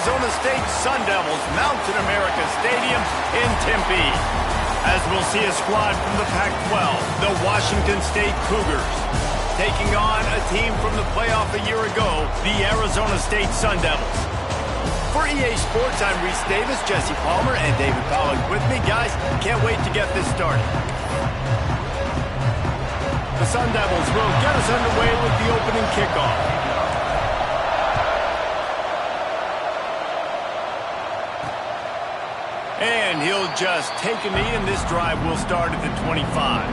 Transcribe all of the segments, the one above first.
Arizona State Sun Devils mount in America Stadium in Tempe. As we'll see a squad from the Pac-12, the Washington State Cougars, taking on a team from the playoff a year ago, the Arizona State Sun Devils. For EA Sports, I'm Reese Davis, Jesse Palmer, and David Pollack with me. Guys, can't wait to get this started. The Sun Devils will get us underway with the opening kickoff. And he'll just take a knee, and this drive will start at the 25.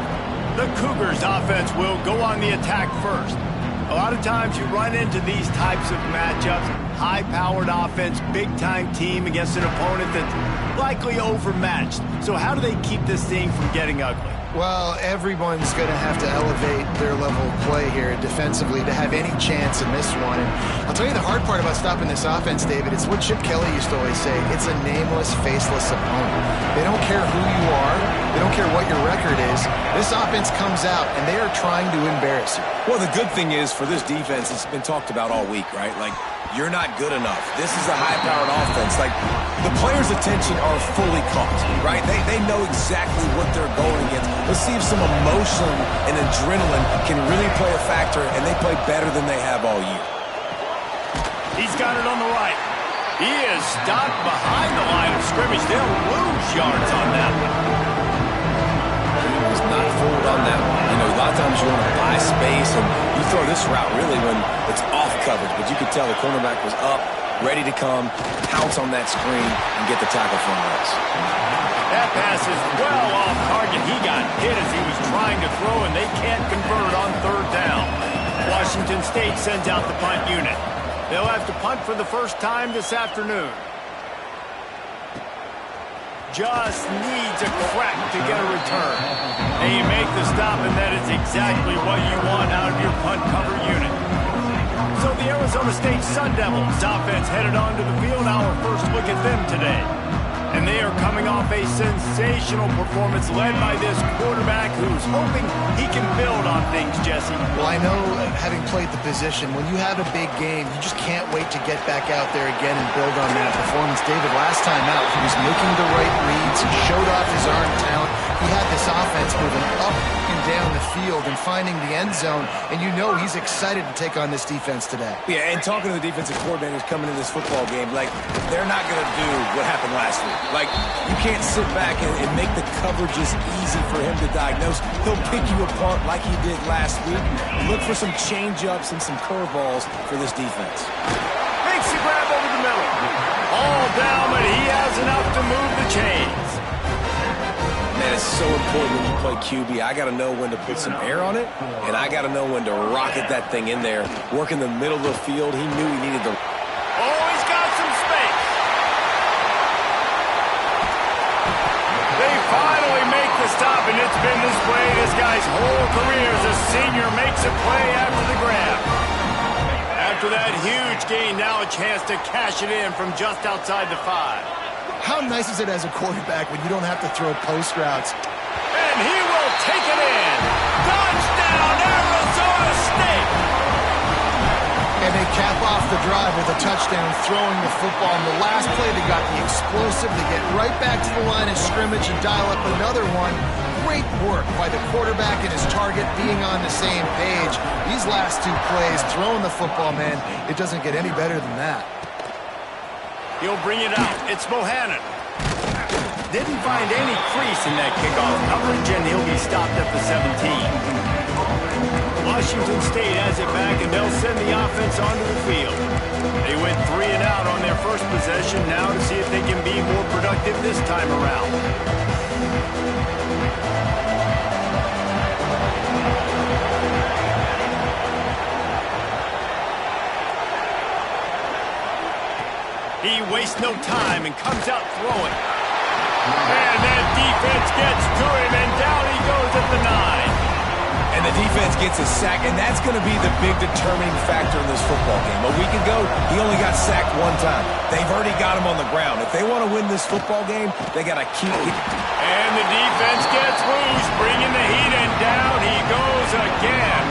The Cougars offense will go on the attack first. A lot of times you run into these types of matchups, high-powered offense, big-time team against an opponent that's likely overmatched. So how do they keep this thing from getting ugly? Well, everyone's going to have to elevate their level of play here defensively to have any chance in this one. And I'll tell you the hard part about stopping this offense, David, it's what Chip Kelly used to always say. It's a nameless, faceless opponent. They don't care who you are. They don't care what your record is. This offense comes out, and they are trying to embarrass you. Well, the good thing is for this defense, it's been talked about all week, right? Like, you're not good enough. This is a high-powered offense. Like, the players' attention are fully caught, right? They know exactly what they're going against. Let's see if some emotion and adrenaline can really play a factor, and they play better than they have all year. He's got it on the right. He is stopped behind the line of scrimmage. They'll lose yards on that one. He was not fooled on that one. You know, a lot of times you want to buy space, and you throw this route really when it's off coverage, but you could tell the cornerback was up, ready to come, pounce on that screen, and get the tackle from us. That pass is well off target. He got hit as he was trying to throw, and they can't convert on third down. Washington State sends out the punt unit. They'll have to punt for the first time this afternoon. Just needs a crack to get a return. And you make the stop, and that is exactly what you want out of your punt cover unit. So the Arizona State Sun Devils offense headed onto the field. Our first look at them today. And they are coming off a sensational performance led by this quarterback who's hoping he can build on things, Jesse. Well, I know, having played the position, when you have a big game, you just can't wait to get back out there again and build on that performance. David, last time out, he was making the right reads. He showed off his arm talent. He had this offense moving up and down the field and finding the end zone, and you know he's excited to take on this defense today. Yeah, and talking to the defensive coordinators coming in this football game, like, they're not going to do what happened last week. Like, you can't sit back and make the coverages easy for him to diagnose. He'll pick you apart like he did last week. Look for some change-ups and some curveballs for this defense. Makes the grab over the middle. All down, but he has enough to move the chains. Man, it's so important when you play QB. I got to know when to put some air on it, and I got to know when to rocket that thing in there. Work in the middle of the field. He knew he needed the... Oh, he's got some space. They finally make the stop, and it's been this way this guy's whole career as a senior makes a play after the grab. After that huge gain, now a chance to cash it in from just outside the 5. How nice is it as a quarterback when you don't have to throw post routes? And he will take it in. Touchdown, Arizona State. And they cap off the drive with a touchdown, throwing the football. In the last play, they got the explosive to get right back to the line of scrimmage and dial up another one. Great work by the quarterback and his target being on the same page. These last two plays, throwing the football, man, it doesn't get any better than that. He'll bring it out. It's Bohannon. Didn't find any crease in that kickoff coverage, and he'll be stopped at the 17. Washington State has it back, and they'll send the offense onto the field. They went 3 and out on their first possession, now to see if they can be more productive this time around. He wastes no time and comes out throwing. And that defense gets to him, and down he goes at the 9. And the defense gets a sack, and that's going to be the big determining factor in this football game. A week ago, he only got sacked 1 time. They've already got him on the ground. If they want to win this football game, they got to keep it. And the defense gets loose, bringing the heat, and down he goes again.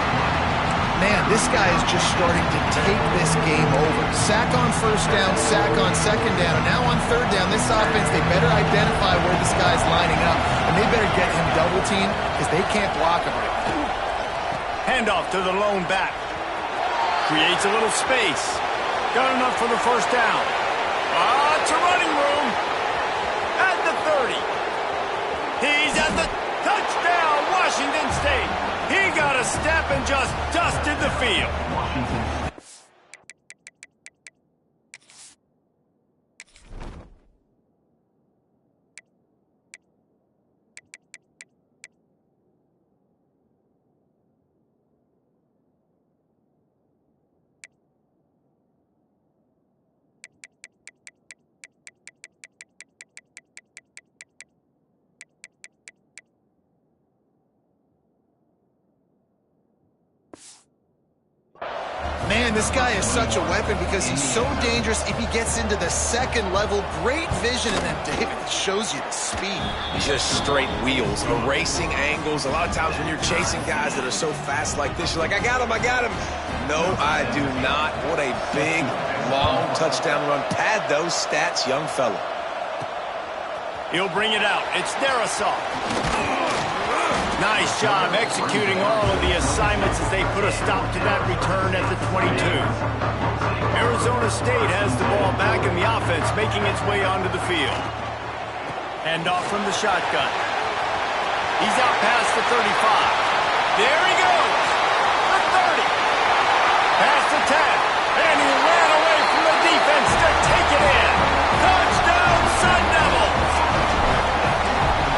Man, This guy is just starting to take this game over. Sack on first down, sack on second down, and now on third down, this offense, they better identify where this guy's lining up, and they better get him double teamed because they can't block him right now. Handoff to the lone back. Creates a little space. Got enough for the first down. It's a running room. At the 30. He's at the touchdown, Washington State. He got a step and just dusted the field. Man, this guy is such a weapon because he's so dangerous if he gets into the second level. Great vision, and then David shows you the speed. He's just straight wheels, erasing angles. A lot of times when you're chasing guys that are so fast like this, you're like, I got him, I got him. No, I do not. What a big, long touchdown run. Pad those stats, young fella. He'll bring it out. It's Darisaw. Nice job executing all of the assignments as they put a stop to that return at the 22. Arizona State has the ball back in the offense, making its way onto the field. Handoff from the shotgun. He's out past the 35. There he goes. The 30. Past the 10. And he ran away from the defense to take it in. Touchdown, Sun Devils.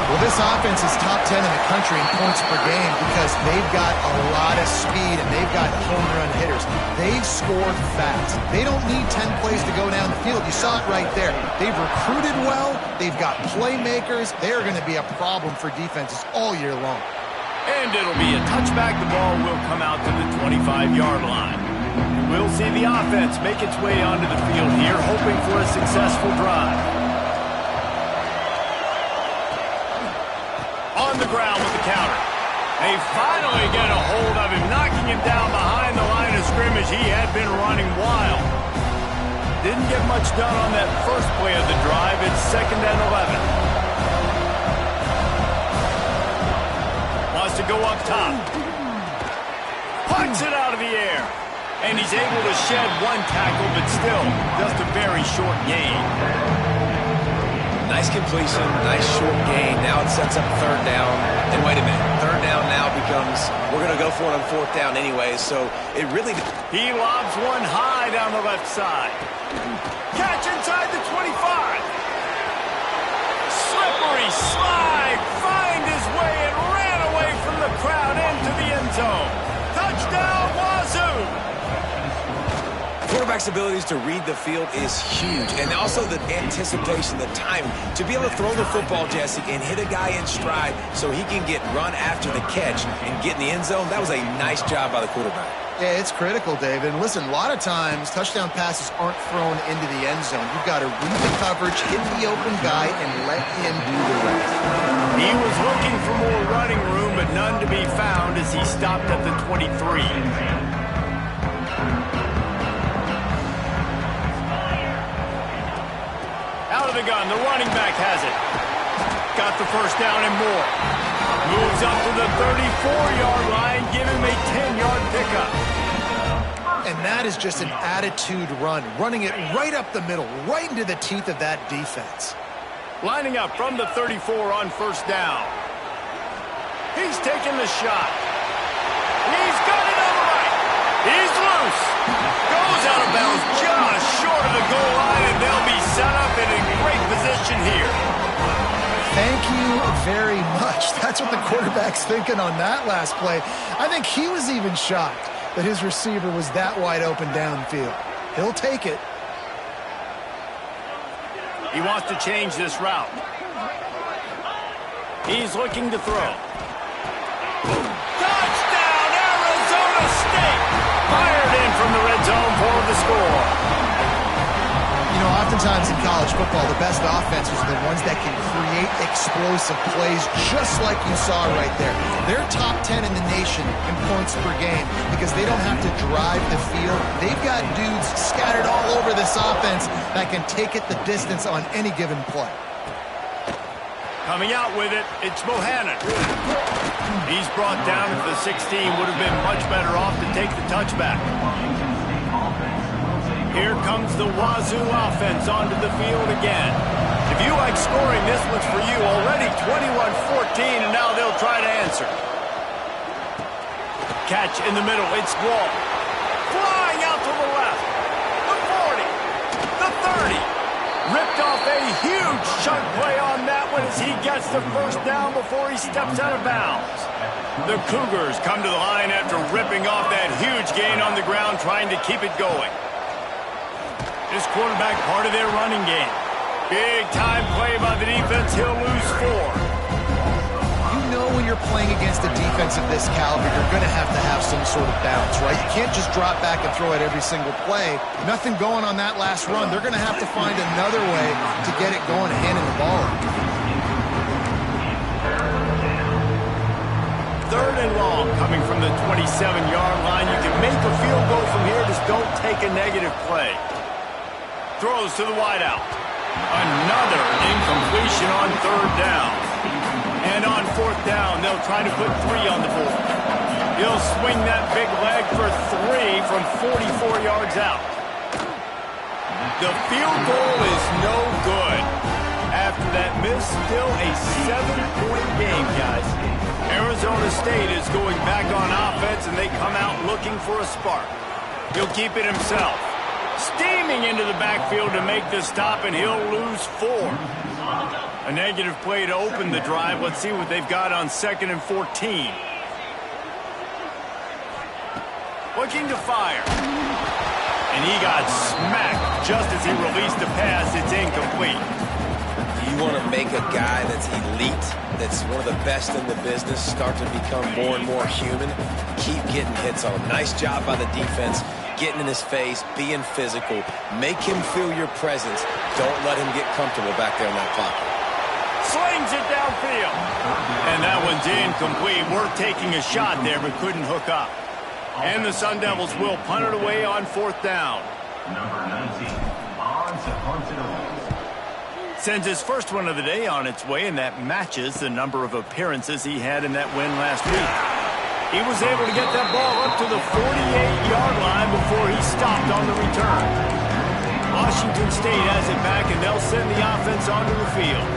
Well, this offense is top 10 in the country in points per game because they've got a lot of speed and they've got home run hitters. They've scored fast. They don't need 10 plays to go down the field. You saw it right there. They've recruited well. They've got playmakers. They're going to be a problem for defenses all year long. And it'll be a touchback. The ball will come out to the 25-yard line. We'll see the offense make its way onto the field here, hoping for a successful drive. On the ground with the counter. They finally get a hold of him, knocking him down behind the line of scrimmage. He had been running wild. Didn't get much done on that first play of the drive. It's 2nd and 11. Wants to go up top. Punts it out of the air. And he's able to shed one tackle, but still just a very short gain. Nice completion, nice short gain. Now it sets up 3rd down. And wait a minute, 3rd down now becomes, we're going to go for it on 4th down anyway, so it really... He lobs one high down the left side. Catch inside the 25. Slippery slide, find his way and ran away from the crowd into the end zone. Touchdown, Wazoo! Quarterback's abilities to read the field is huge, and also the anticipation, the timing. To be able to throw the football, Jesse, and hit a guy in stride so he can get run after the catch and get in the end zone, that was a nice job by the quarterback. Yeah, it's critical, David. And listen, a lot of times touchdown passes aren't thrown into the end zone. You've got to read the coverage, hit the open guy, and let him do the rest. He was looking for more running room, but none to be found as he stopped at the 23. Out of the gun, the running back has it. Got the first down and more. Moves up to the 34-yard line, give him a 10-yard pickup. And that is just an attitude run, running it right up the middle, right into the teeth of that defense. Lining up from the 34 on first down. He's taking the shot. He's got it on the right. He's loose. Goes out of bounds just short of the goal line, and they'll be set up in a great position here. Thank you very much. That's what the quarterback's thinking on that last play. I think he was even shocked that his receiver was that wide open downfield. He'll take it. He wants to change this route. He's looking to throw. Touchdown, Arizona State! Fired in from the red zone for the score. You know, oftentimes in college football, the best offenses are the ones that can create explosive plays just like you saw right there. They're top 10 in the nation in points per game because they don't have to drive the field. They've got dudes scattered all over this offense that can take it the distance on any given play. Coming out with it, it's Bohannon. He's brought down at the 16. Would have been much better off to take the touchback. Here comes the Wazoo offense onto the field again. If you like scoring, this one's for you. Already 21-14, and now they'll try to answer. Catch in the middle. It's Wall. Flying out to the left. The 40. The 30. Ripped off a huge chunk play on that one as he gets the first down before he steps out of bounds. The Cougars come to the line after ripping off that huge gain on the ground, trying to keep it going. This quarterback part of their running game. Big time play by the defense. He'll lose 4. You know when you're playing against a defense of this caliber, you're going to have some sort of bounce, right? You can't just drop back and throw it every single play. Nothing going on that last run. They're going to have to find another way to get it going and handing the ball up. 3rd and long coming from the 27-yard line. You can make a field goal from here. Just don't take a negative play. Throws to the wideout. Another incompletion on 3rd down. And on 4th down, they'll try to put 3 on the board. He'll swing that big leg for 3 from 44 yards out. The field goal is no good. After that miss, still a 7-point game, guys. Arizona State is going back on offense, and they come out looking for a spark. He'll keep it himself. Steaming into the backfield to make the stop, and he'll lose 4. A negative play to open the drive. Let's see what they've got on 2nd and 14. Looking to fire. And he got smacked just as he released the pass. It's incomplete. You want to make a guy that's elite, that's one of the best in the business, start to become more and more human, keep getting hits on him. Nice job by the defense, getting in his face, being physical. Make him feel your presence. Don't let him get comfortable back there in that pocket. Slings it downfield. And that one's incomplete. Worth taking a shot there, but couldn't hook up. And the Sun Devils will punt it away on 4th down. Number 19, Sends his first one of the day on its way, and that matches the number of appearances he had in that win last week. He was able to get that ball up to the 48-yard line before he stopped on the return. Washington State has it back, and they'll send the offense onto the field.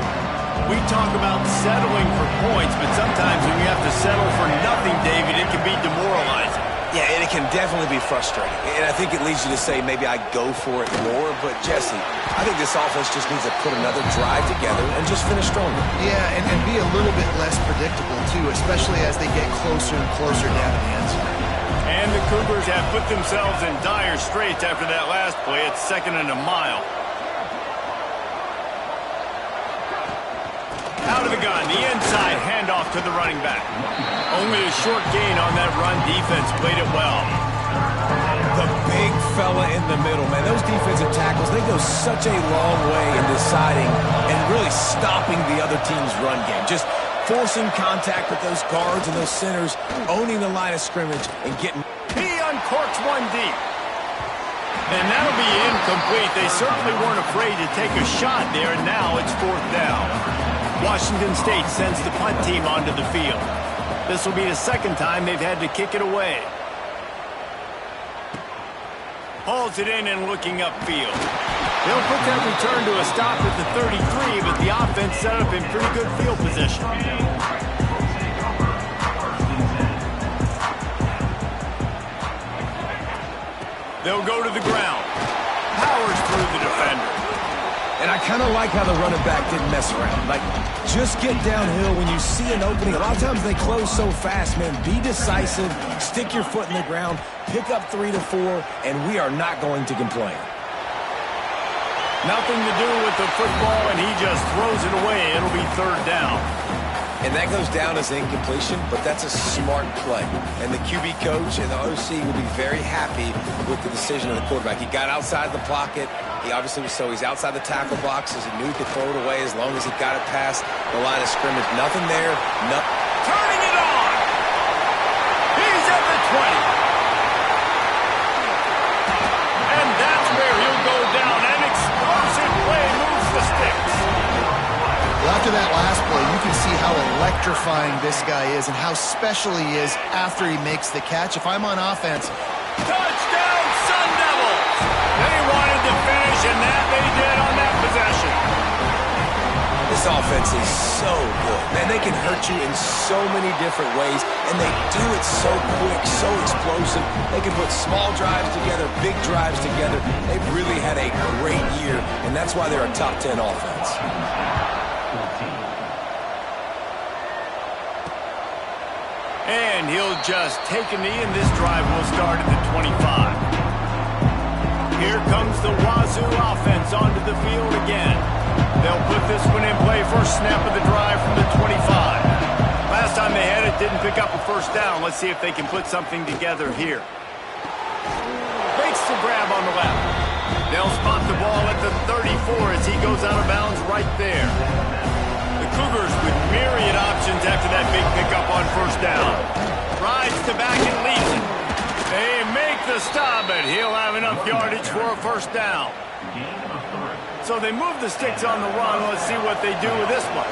We talk about settling for points, but sometimes when you have to settle for nothing, David, it can be demoralizing. Yeah, and it can definitely be frustrating. And I think it leads you to say maybe I go for it more. But, Jesse, I think this offense just needs to put another drive together and just finish stronger. Yeah, and be a little bit less predictable, too, especially as they get closer and closer down to the end zone. And the Cougars have put themselves in dire straits after that last play. It's 2nd and a mile. Out of the gun, the inside handoff to the running back. Only a short gain on that run. Defense played it well. The big fella in the middle, man. Those defensive tackles, they go such a long way in deciding and really stopping the other team's run game. Just forcing contact with those guards and those centers, owning the line of scrimmage and getting... He uncorks one deep. And that'll be incomplete. They certainly weren't afraid to take a shot there, and now it's 4th down. Washington State sends the punt team onto the field. This will be the 2nd time they've had to kick it away. Hauls it in and looking upfield. They'll put that return to a stop at the 33, but the offense set up in pretty good field position. They'll go to the ground. Powers through the defender. And I kind of like how the running back didn't mess around. Like, just get downhill when you see an opening. A lot of times they close so fast, man. Be decisive, stick your foot in the ground, pick up 3 to 4, and we are not going to complain. Nothing to do with the football, and he just throws it away. It'll be 3rd down. And that goes down as incompletion, but that's a smart play. And the QB coach and the OC will be very happy with the decision of the quarterback. He got outside the pocket, He obviously was, so he's outside the tackle boxes. He knew he could throw it away as long as he got it past the line of scrimmage. Nothing there. Turning it on. He's at the 20. And that's where he'll go down. An explosive play moves the sticks. Well, after that last play, you can see how electrifying this guy is and how special he is after he makes the catch. If I'm on offense, Touchdown, Sun Devils! They wanted to finish, and that they did on that possession. This offense is so good. Man, they can hurt you in so many different ways, and they do it so quick, so explosive. They can put small drives together, big drives together. They've really had a great year, and that's why they're a top 10 offense. And he'll just take a knee, and this drive will start at the 25. Here comes the Wazoo offense onto the field again. They'll put this one in play. First snap of the drive from the 25. Last time they had it, didn't pick up a first down. Let's see if they can put something together here. Makes the grab on the left. They'll spot the ball at the 34 as he goes out of bounds right there. The Cougars with myriad options after that big pickup on first down. Rides to back and leads it. They make the stop, but he'll have enough yardage for a first down. So they move the sticks on the run. Let's see what they do with this one.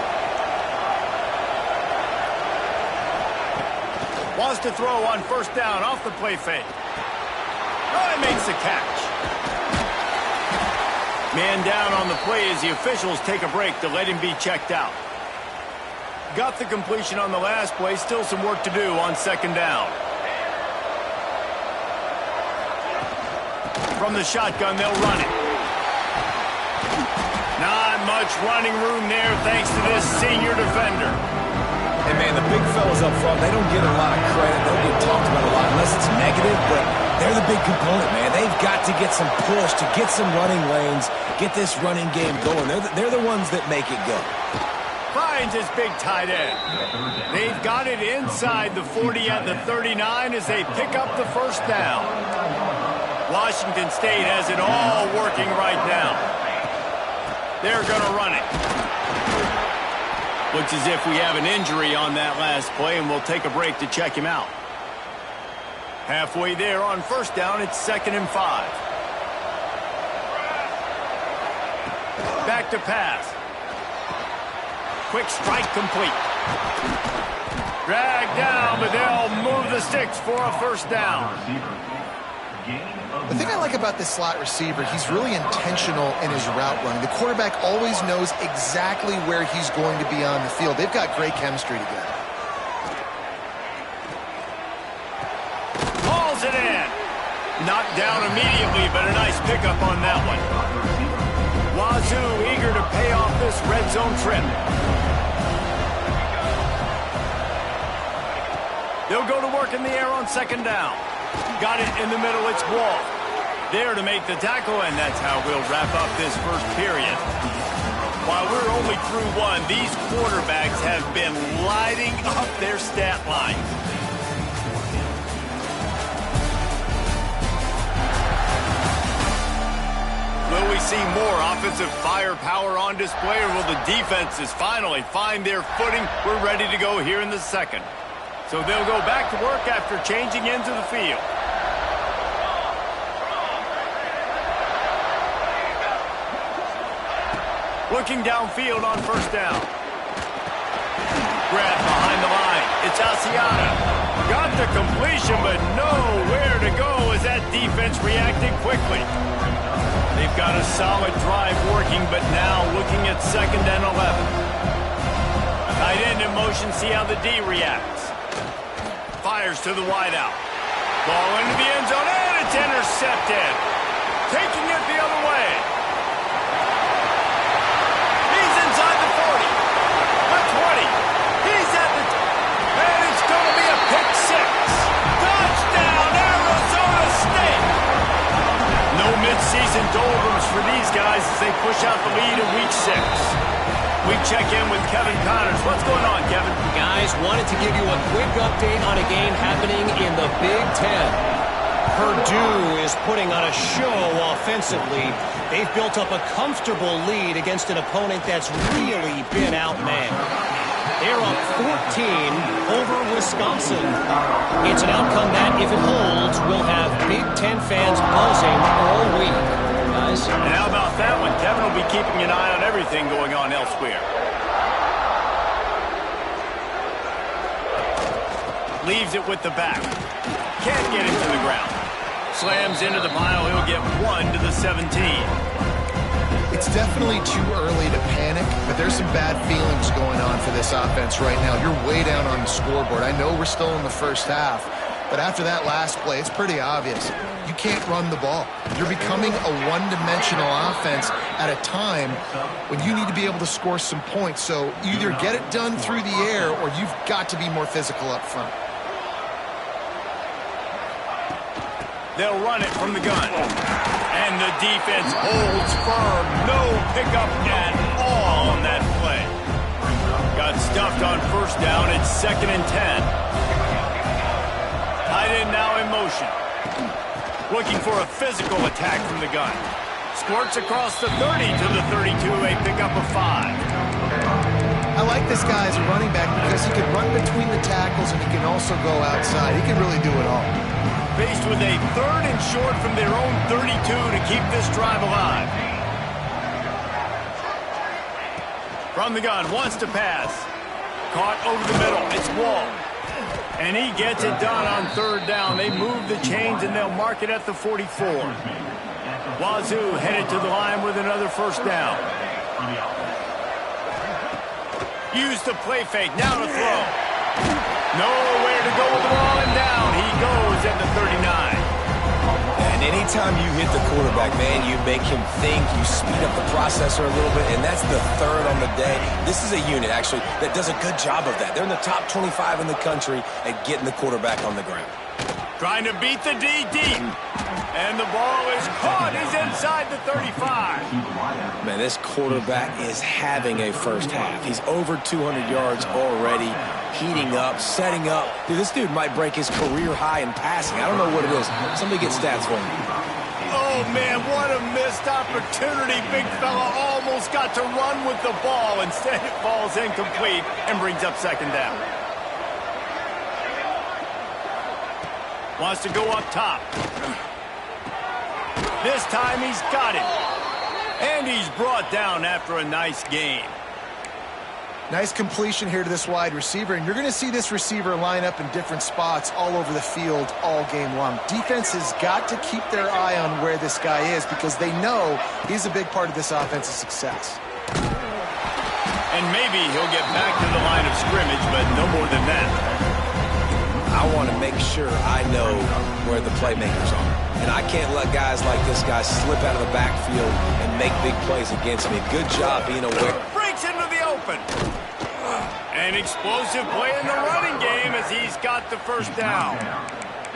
Wants to throw on first down off the play fake. Oh, he makes the catch. Man down on the play as the officials take a break to let him be checked out. Got the completion on the last play. Still some work to do on second down. From the shotgun, they'll run it. Not much running room there thanks to this senior defender. And, man, the big fellas up front, they don't get a lot of credit. They don't get talked about a lot unless it's negative, but they're the big component, man. They've got to get some push, to get some running lanes, get this running game going. They're the ones that make it go. Finds his big tight end. They've got it inside the 40 at the 39 as they pick up the first down. Washington State has it all working right now. They're going to run it. Looks as if we have an injury on that last play, and we'll take a break to check him out. Halfway there on first down, it's 2nd and 5. Back to pass. Quick strike complete. Drag down, but they'll move the sticks for a first down. the thing I like about this slot receiver, he's really intentional in his route running. The quarterback always knows exactly where he's going to be on the field. They've got great chemistry together. Hauls it in. Knocked down immediately, but a nice pickup on that one. Wazoo eager to pay off this red zone trip. They'll go to work in the air on second down. Got it in the middle, it's Wall. There to make the tackle, and that's how we'll wrap up this first period. While we're only through one, these quarterbacks have been lighting up their stat line. Will we see more offensive firepower on display, or will the defenses finally find their footing? We're ready to go here in the second. So they'll go back to work after changing into the field. Looking downfield on first down. Grab behind the line. It's Asiata. Got the completion, but nowhere to go as that defense reacted quickly. They've got a solid drive working, but now looking at 2nd and 11. Tight end in motion, see how the D reacts. Fires to the wideout. Ball into the end zone, and it's intercepted. Taking it the other way. He's inside the 40. The 20. He's at the... And it's going to be a pick six. Touchdown, Arizona State. No midseason doldrums for these guys as they push out the lead in Week 6. We check in with Kevin Connors. What's going on, Kevin? Guys, wanted to give you a quick update on a game happening in the Big Ten. Purdue is putting on a show offensively. They've built up a comfortable lead against an opponent that's really been outmanned. They're up 14 over Wisconsin. It's an outcome that, if it holds, will have Big Ten fans buzzing all week. Guys? And how about that one? Kevin will be keeping an eye on everything going on elsewhere. Leaves it with the back. Can't get it to the ground. Slams into the pile. He'll get 1 to the 17. It's definitely too early to panic, but there's some bad feelings going on for this offense right now. You're way down on the scoreboard. I know we're still in the first half, but after that last play, it's pretty obvious. You can't run the ball. You're becoming a one-dimensional offense at a time when you need to be able to score some points. So either get it done through the air or you've got to be more physical up front. They'll run it from the gun. And the defense holds firm. No pickup at all on that play. Got stuffed on first down. It's 2nd and 10. Tight end now in motion. Looking for a physical attack from the gun. Squirts across the 30 to the 32. A pickup of 5. I like this guy as a running back because he can run between the tackles and he can also go outside. He can really do it all. Faced with a 3rd and short from their own 32 to keep this drive alive. From the gun, wants to pass. Caught over the middle. It's Wall. And he gets it done on 3rd down. They move the chains and they'll mark it at the 44. Wazoo headed to the line with another first down. Use the play fake. Now to throw. Nowhere to go with the ball and down. He goes at the 39. And anytime you hit the quarterback, man, you make him think, you speed up the processor a little bit, and that's the 3rd on the day. This is a unit, actually, that does a good job of that. They're in the top 25 in the country at getting the quarterback on the ground. Trying to beat the D deep. And the ball is caught. He's inside the 35. Man, this quarterback is having a first half. He's over 200 yards already, heating up, setting up. Dude, this dude might break his career high in passing. I don't know what it is. Somebody get stats for me. Oh, man, what a missed opportunity. Big fella almost got to run with the ball. Instead, it falls incomplete and brings up 2nd down. Wants to go up top. This time he's got it. And he's brought down after a nice gain. Nice completion here to this wide receiver, and you're going to see this receiver line up in different spots all over the field all game long. Defense has got to keep their eye on where this guy is because they know he's a big part of this offense's success. And maybe he'll get back to the line of scrimmage, but no more than that. I want to make sure I know where the playmakers are. And I can't let guys like this guy slip out of the backfield and make big plays against me. Good job being aware. Breaks into the open. An explosive play in the running game as he's got the first down.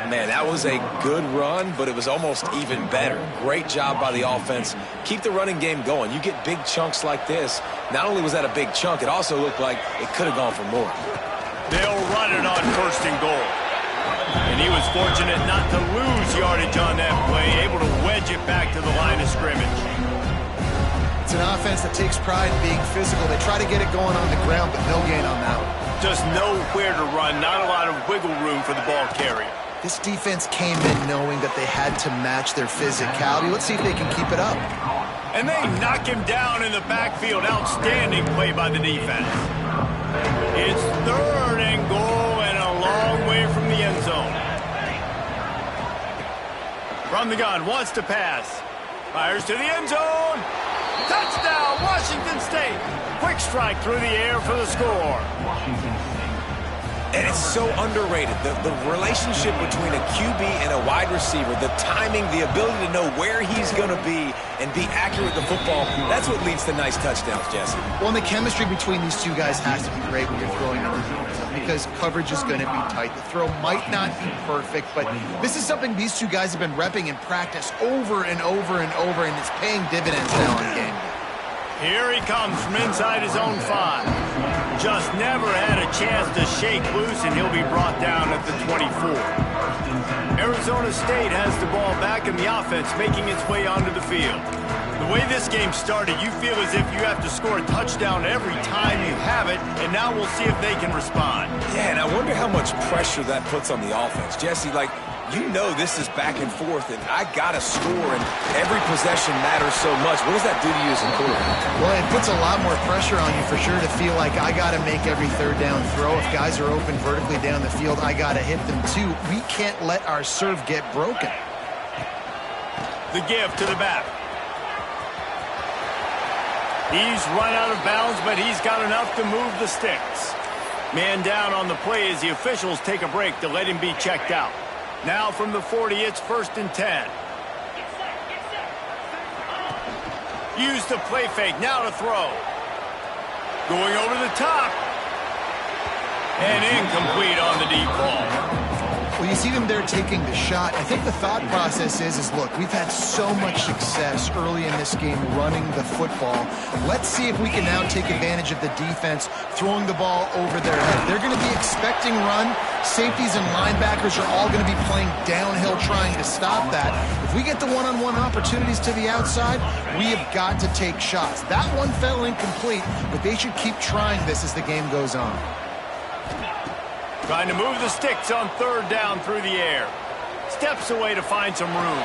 Man, that was a good run, but it was almost even better. Great job by the offense. Keep the running game going. You get big chunks like this. Not only was that a big chunk, it also looked like it could have gone for more. They'll run it on 1st and goal. And he was fortunate not to lose yardage on that play, able to wedge it back to the line of scrimmage. It's an offense that takes pride in being physical. They try to get it going on the ground, but no gain on that one. Just nowhere to run, not a lot of wiggle room for the ball carrier. This defense came in knowing that they had to match their physicality. Let's see if they can keep it up. And they knock him down in the backfield. Outstanding play by the defense. It's 3rd and goal and a long way from the end zone. From the gun, wants to pass. Fires to the end zone. Touchdown, Washington State. Quick strike through the air for the score. And it's so underrated. The relationship between a QB and a wide receiver, the timing, the ability to know where he's going to be and be accurate with the football, that's what leads to nice touchdowns, Jesse. Well, and the chemistry between these two guys has to be great when you're throwing in the zone because coverage is going to be tight. The throw might not be perfect, but this is something these two guys have been repping in practice over and over and over, and it's paying dividends now in game. Here he comes from inside his own 5. just never had a chance to shake loose, and he'll be brought down at the 24. Arizona State has the ball back, and the offense making its way onto the field. The way this game started, you feel as if you have to score a touchdown every time you have it, and now we'll see if they can respond. Yeah, and I wonder how much pressure that puts on the offense. Jesse, like, you know this is back and forth, and I got to score, and every possession matters so much. What does that do to you as a quarterback? Well, it puts a lot more pressure on you for sure to feel like I got to make every third down throw. If guys are open vertically down the field, I got to hit them too. We can't let our serve get broken. The give to the back. He's run out of bounds, but he's got enough to move the sticks. Man down on the play as the officials take a break to let him be checked out. Now from the 40, it's 1st and 10. Use the play fake, now to throw. Going over the top. And incomplete on the deep ball. Well, you see them there taking the shot. I think the thought process is look, we've had so much success early in this game running the football. Let's see if we can now take advantage of the defense throwing the ball over their head. They're going to be expecting run. Safeties and linebackers are all going to be playing downhill trying to stop that. If we get the one-on-one opportunities to the outside, we have got to take shots. That one fell incomplete, but they should keep trying this as the game goes on. Trying to move the sticks on 3rd down through the air. Steps away to find some room.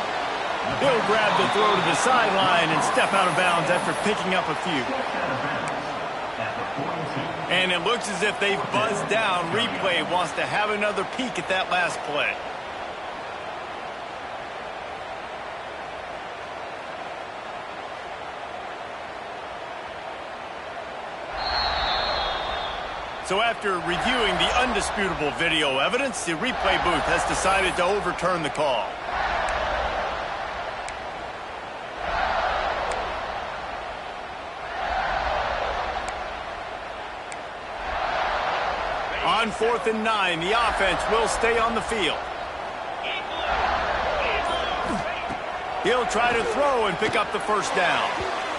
He'll grab the throw to the sideline and step out of bounds after picking up a few. And it looks as if they've buzzed down. Replay wants to have another peek at that last play. So after reviewing the undisputable video evidence, the replay booth has decided to overturn the call. On 4th and 9, the offense will stay on the field. He'll try to throw and pick up the 1st down.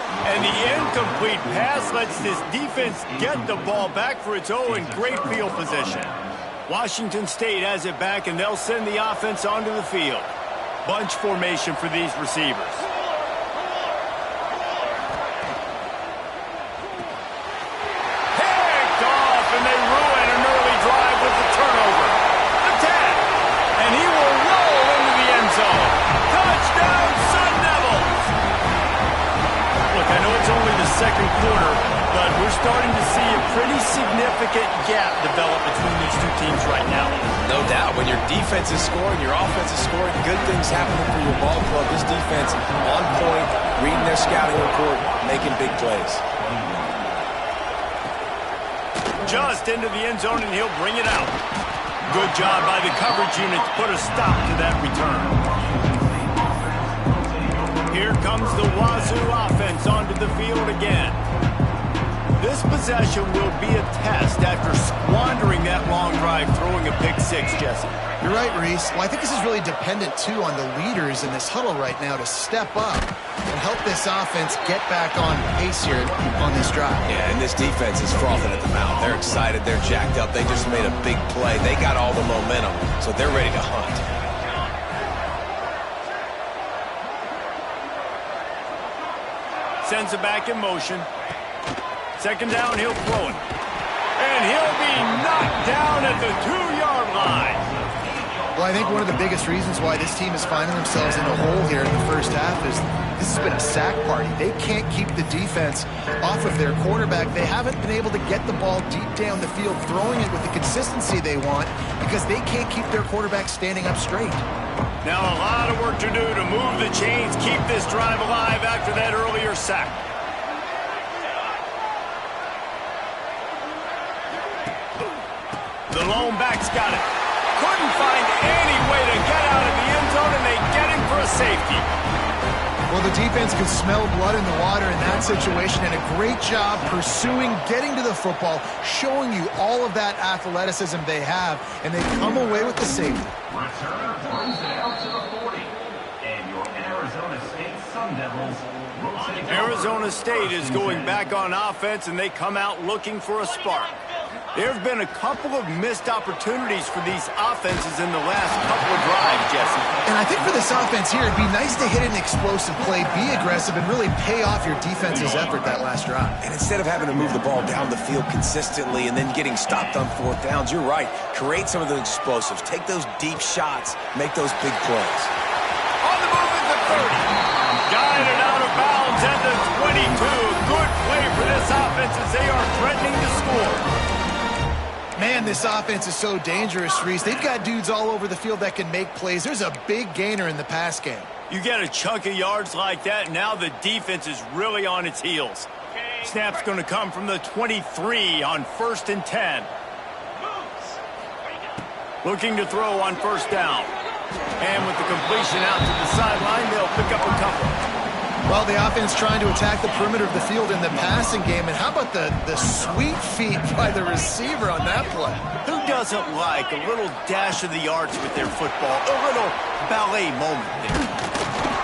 And the incomplete pass lets this defense get the ball back for its own great field position. Washington State has it back, and they'll send the offense onto the field. Bunch formation for these receivers. Picked off, and they ruin an early drive with the turnover. Attack! And he will roll into the end zone. Touchdown, Sun Devils! Look, I know it's only the 2nd quarter, but we're starting to see a pretty significant gap develop between these two teams right now. No doubt. When your defense is scoring, your offense is scoring, good things happening for your ball club. This defense on point, reading their scouting report, making big plays. Just into the end zone, and he'll bring it out. Good job by the coverage unit to put a stop to that return. Here comes the Wazoo offense onto the field again. This possession will be a test after squandering that long drive, throwing a pick 6, Jesse. You're right, Reese. Well, I think this is really dependent, too, on the leaders in this huddle right now to step up and help this offense get back on pace here on this drive. Yeah, and this defense is frothing at the mouth. They're excited. They're jacked up. They just made a big play. They got all the momentum, so they're ready to hunt. Sends it back in motion. 2nd down, he'll throw it. And he'll be knocked down at the 2-yard line. Well, I think one of the biggest reasons why this team is finding themselves in a hole here in the first half is this has been a sack party. They can't keep the defense off of their quarterback. They haven't been able to get the ball deep down the field, throwing it with the consistency they want because they can't keep their quarterback standing up straight. Now a lot of work to do to move the chains, keep this drive alive after that earlier sack. The lone back's got it. Couldn't find any way to get out of the end zone, and they get him for a safety. Well, the defense can smell blood in the water in that situation, and a great job pursuing, getting to the football, showing you all of that athleticism they have, and they come away with the safety. Return throws it out to the 40, and your Arizona State Sun Devils will take Arizona State is going back on offense, and they come out looking for a spark. There have been a couple of missed opportunities for these offenses in the last couple of drives, Jesse. And I think for this offense here, it'd be nice to hit an explosive play, be aggressive, and really pay off your defense's effort that last drive. And instead of having to move the ball down the field consistently and then getting stopped on fourth downs, you're right. Create some of those explosives. Take those deep shots. Make those big plays. On the move at the 30. Guided out of bounds at the 22. Good play for this offense as they are threatening to score. Man, this offense is so dangerous, Reese. They've got dudes all over the field that can make plays. There's a big gainer in the pass game. You get a chunk of yards like that, now the defense is really on its heels. Snap's going to come from the 23 on 1st and 10. Looking to throw on 1st down. And with the completion out to the sideline, they'll pick up a couple. Well, the offense trying to attack the perimeter of the field in the passing game. And how about the sweet feet by the receiver on that play? Who doesn't like a little dash of the yards with their football? A little ballet moment there.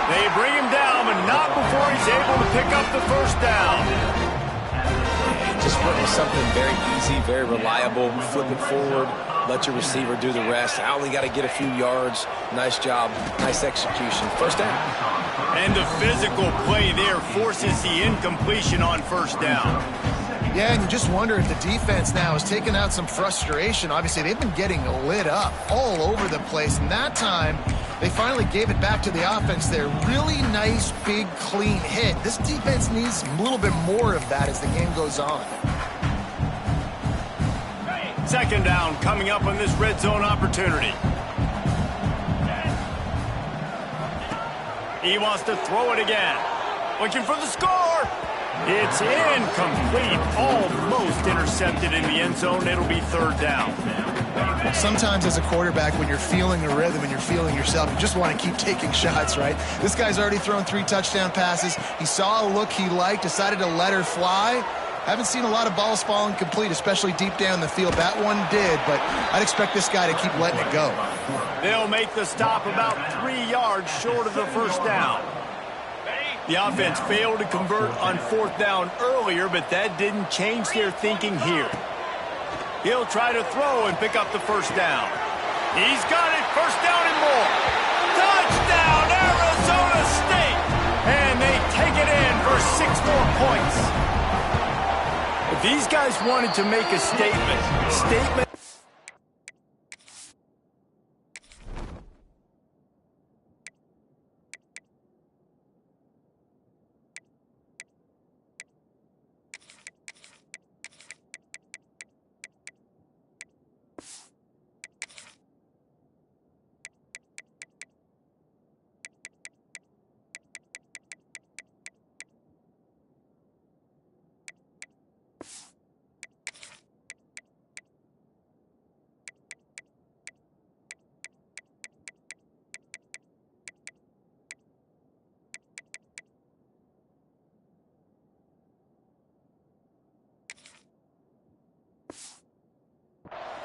They bring him down, but not before he's able to pick up the 1st down. Just went with something very easy, very reliable. Flip it forward. Let your receiver do the rest. I only got to get a few yards. Nice job. Nice execution. 1st down. And the physical play there forces the incompletion on 1st down. Yeah, and you just wonder if the defense now has taken out some frustration. Obviously, they've been getting lit up all over the place. And that time, they finally gave it back to the offense there. Really nice, big, clean hit. This defense needs a little bit more of that as the game goes on. 2nd down coming up on this red zone opportunity. He wants to throw it again. Looking for the score. It's incomplete. Almost intercepted in the end zone. It'll be 3rd down. Sometimes as a quarterback, when you're feeling a rhythm and you're feeling yourself, you just want to keep taking shots, right? This guy's already thrown 3 touchdown passes. He saw a look he liked, decided to let her fly. Haven't seen a lot of balls falling complete, especially deep down the field. That one did, but I'd expect this guy to keep letting it go. They'll make the stop about 3 yards short of the 1st down. The offense failed to convert on 4th down earlier, but that didn't change their thinking here. He'll try to throw and pick up the 1st down. He's got it, 1st down and more. Touchdown, Arizona State! And they take it in for 6 more points. If these guys wanted to make a statement.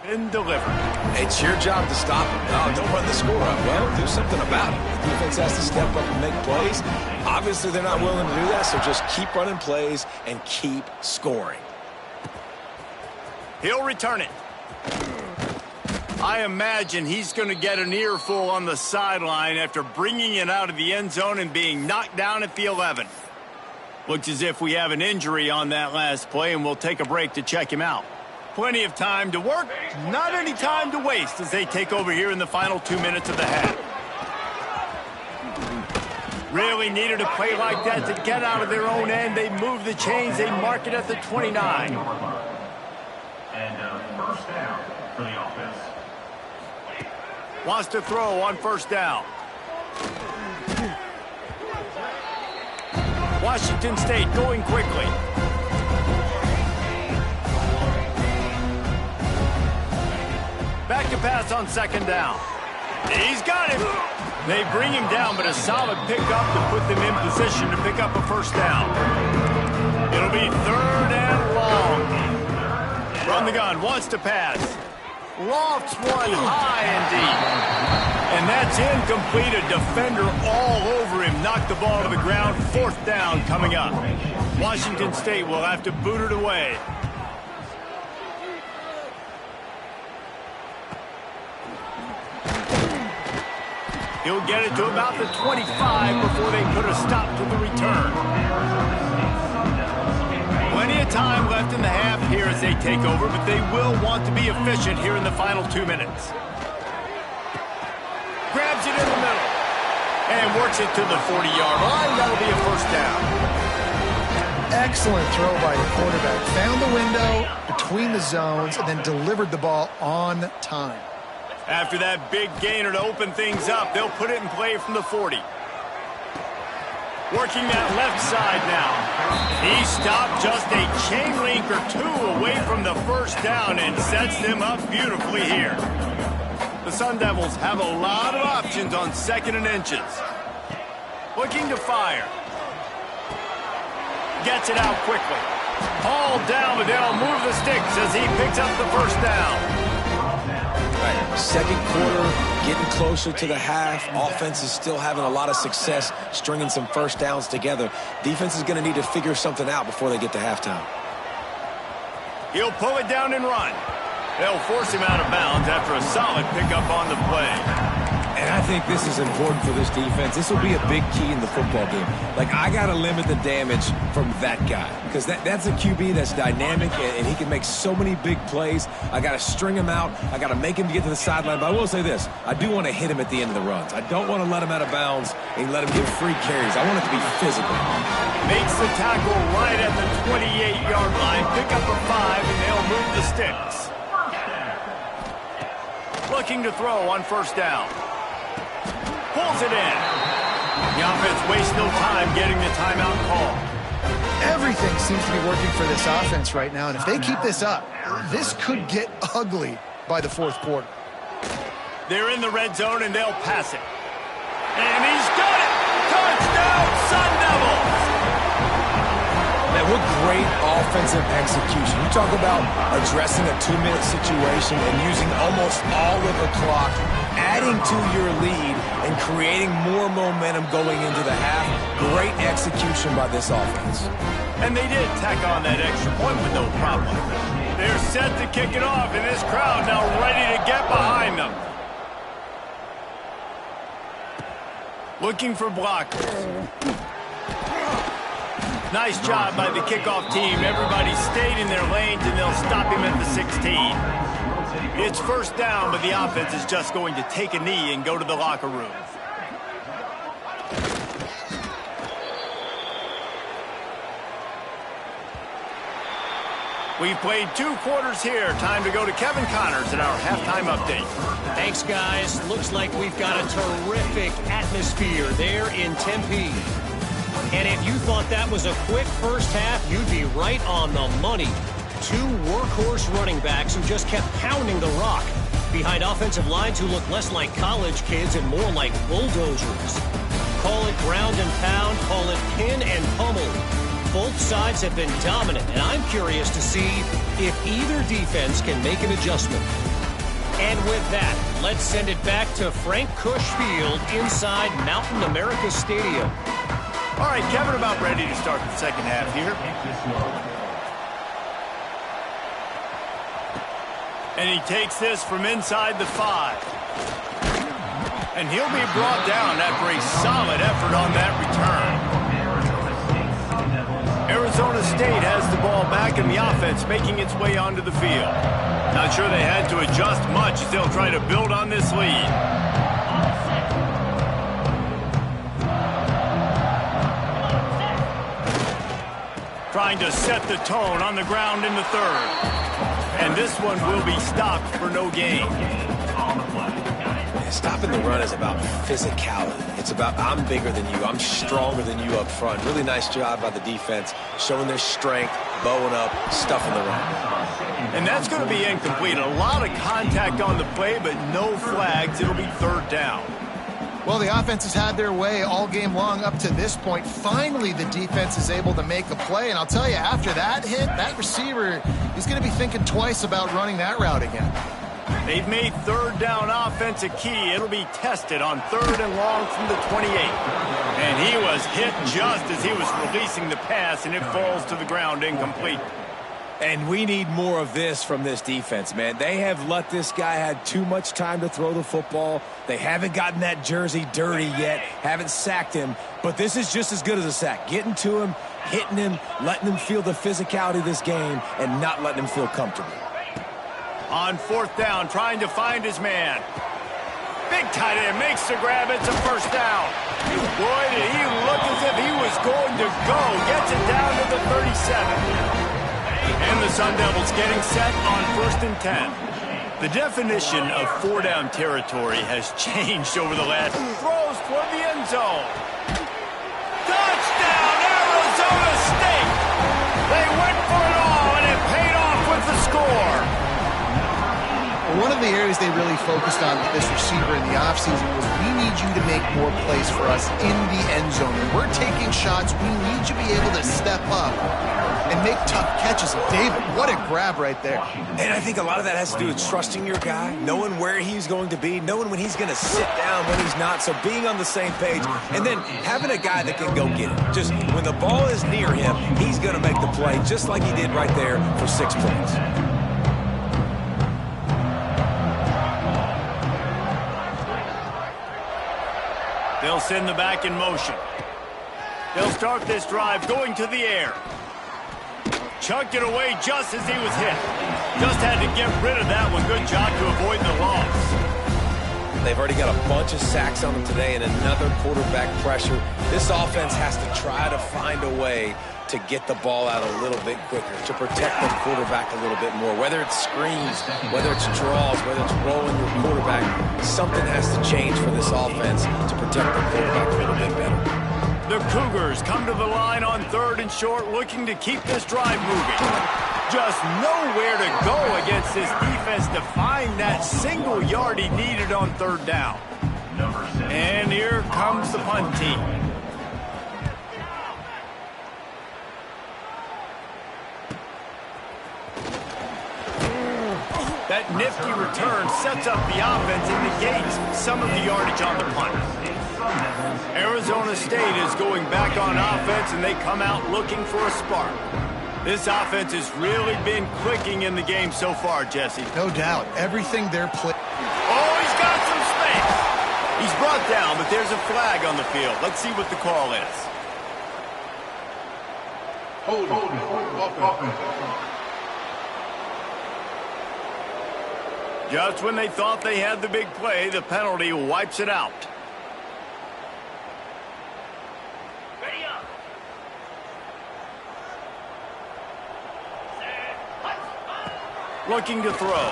Been delivered. It's your job to stop him. No, don't run the score up. Well, do something about it. The defense has to step up and make plays. Obviously, they're not willing to do that, so just keep running plays and keep scoring. He'll return it. I imagine he's going to get an earful on the sideline after bringing it out of the end zone and being knocked down at the 11. Looks as if we have an injury on that last play, and we'll take a break to check him out. Plenty of time to work, not any time to waste as they take over here in the final 2 minutes of the half. Really needed a play like that to get out of their own end. They move the chains. They mark it at the 29. And 1st down for the offense. Wants to throw on 1st down. Washington State going quickly. Back to pass on 2nd down. He's got him. They bring him down, but a solid pickup to put them in position to pick up a 1st down. It'll be 3rd and long. Run the gun, wants to pass. Lofts one high and deep. And that's incomplete. A defender all over him. Knocked the ball to the ground. 4th down coming up. Washington State will have to boot it away. He'll get it to about the 25 before they put a stop to the return. Plenty of time left in the half here as they take over, but they will want to be efficient here in the final 2 minutes. Grabs it in the middle and works it to the 40-yard line. That'll be a first down. Excellent throw by the quarterback. Found the window between the zones and then delivered the ball on time. After that big gainer to open things up, they'll put it in play from the 40. Working that left side now. He stopped just a chain link or two away from the first down and sets them up beautifully here. The Sun Devils have a lot of options on 2nd and inches. Looking to fire. Gets it out quickly. Hauled down, but they'll move the sticks as he picks up the first down. Right. Second quarter, getting closer to the half. Offense is still having a lot of success stringing some first downs together. Defense is going to need to figure something out before they get to halftime. He'll pull it down and run. They'll force him out of bounds after a solid pickup on the play. And I think this is important for this defense. This will be a big key in the football game. Like, I got to limit the damage from that guy because that's a QB that's dynamic and he can make so many big plays. I got to string him out. I got to make him get to the sideline. But I will say this. I do want to hit him at the end of the runs. I don't want to let him out of bounds and let him get free carries. I want it to be physical. Makes the tackle right at the 28-yard line. Pick up a 5 and they'll move the sticks. Looking to throw on first down. Pulls it in. The offense wastes no time getting the timeout call. Everything seems to be working for this offense right now, and if they keep this up, this could get ugly by the fourth quarter. They're in the red zone, and they'll pass it. And he's got it! Touchdown, Sun Devils! Man, what great offensive execution. You talk about addressing a 2-minute situation and using almost all of the clock, adding to your lead, and creating more momentum going into the half. Great execution by this offense. And they did tack on that extra point with no problem. They're set to kick it off, and this crowd now ready to get behind them. Looking for blockers. Nice job by the kickoff team. Everybody stayed in their lanes, and they'll stop him at the 16. It's first down, but the offense is just going to take a knee and go to the locker room. We've played 2 quarters here. Time to go to Kevin Connors in our halftime update. Thanks, guys. Looks like we've got a terrific atmosphere there in Tempe. And if you thought that was a quick first half, you'd be right on the money. 2 workhorse running backs who just kept pounding the rock behind offensive lines who look less like college kids and more like bulldozers. Call it ground and pound, call it pin and pummel. Both sides have been dominant, and I'm curious to see if either defense can make an adjustment. And with that, let's send it back to Frank Cush Field inside Mountain America Stadium. All right, Kevin, about ready to start the second half here. And he takes this from inside the 5. And he'll be brought down after a solid effort on that return. Arizona State has the ball back and the offense making its way onto the field. Not sure they had to adjust much as they'll try to build on this lead. Trying to set the tone on the ground in the 3rd. And this one will be stopped for no gain. Stopping the run is about physicality. It's about I'm bigger than you. I'm stronger than you up front. Really nice job by the defense, showing their strength, bowing up, stuffing the run. And that's going to be incomplete. A lot of contact on the play, but no flags. It'll be 3rd down. Well, the offense has had their way all game long up to this point. Finally, the defense is able to make a play. And I'll tell you, after that hit, that receiver is going to be thinking twice about running that route again. They've made 3rd down offense a key. It'll be tested on 3rd and long from the 28. And he was hit just as he was releasing the pass, and it falls to the ground incomplete. And we need more of this from this defense, man. They have let this guy have too much time to throw the football. They haven't gotten that jersey dirty yet, haven't sacked him. But this is just as good as a sack. Getting to him, hitting him, letting him feel the physicality of this game, and not letting him feel comfortable. On fourth down, trying to find his man. Big tight end makes the grab. It's a first down. Boy, did he look as if he was going to go. Gets it down to the 37. And the Sun Devils getting set on 1st and 10. The definition of four-down territory has changed over the last. Throws toward the end zone. Touchdown, Arizona State! They went for it all, and it paid off with the score. One of the areas they really focused on with this receiver in the offseason was we need you to make more plays for us in the end zone. When we're taking shots, we need you to be able to step up and make tough catches. David, what a grab right there. And I think a lot of that has to do with trusting your guy, knowing where he's going to be, knowing when he's going to sit down, when he's not, so being on the same page, and then having a guy that can go get it. Just when the ball is near him, he's going to make the play, just like he did right there for 6 points. They'll send the back in motion. They'll start this drive going to the air. Chucked it away just as he was hit. Just had to get rid of that one. Good job to avoid the loss. They've already got a bunch of sacks on them today and another quarterback pressure. This offense has to try to find a way to get the ball out a little bit quicker, to protect the quarterback a little bit more. Whether it's screens, whether it's draws, whether it's rolling your quarterback, something has to change for this offense to protect the quarterback a little bit better. The Cougars come to the line on 3rd and short, looking to keep this drive moving. Just nowhere to go against this defense to find that single yard he needed on 3rd down. And here comes the punt team. That nifty return sets up the offense and negates some of the yardage on the punt. Arizona State is going back on offense, and they come out looking for a spark. This offense has really been clicking in the game so far, Jesse. No doubt. Everything they're playing. Oh, he's got some space. He's brought down, but there's a flag on the field. Let's see what the call is. Hold offense. Just when they thought they had the big play, the penalty wipes it out. Ready up. Looking to throw.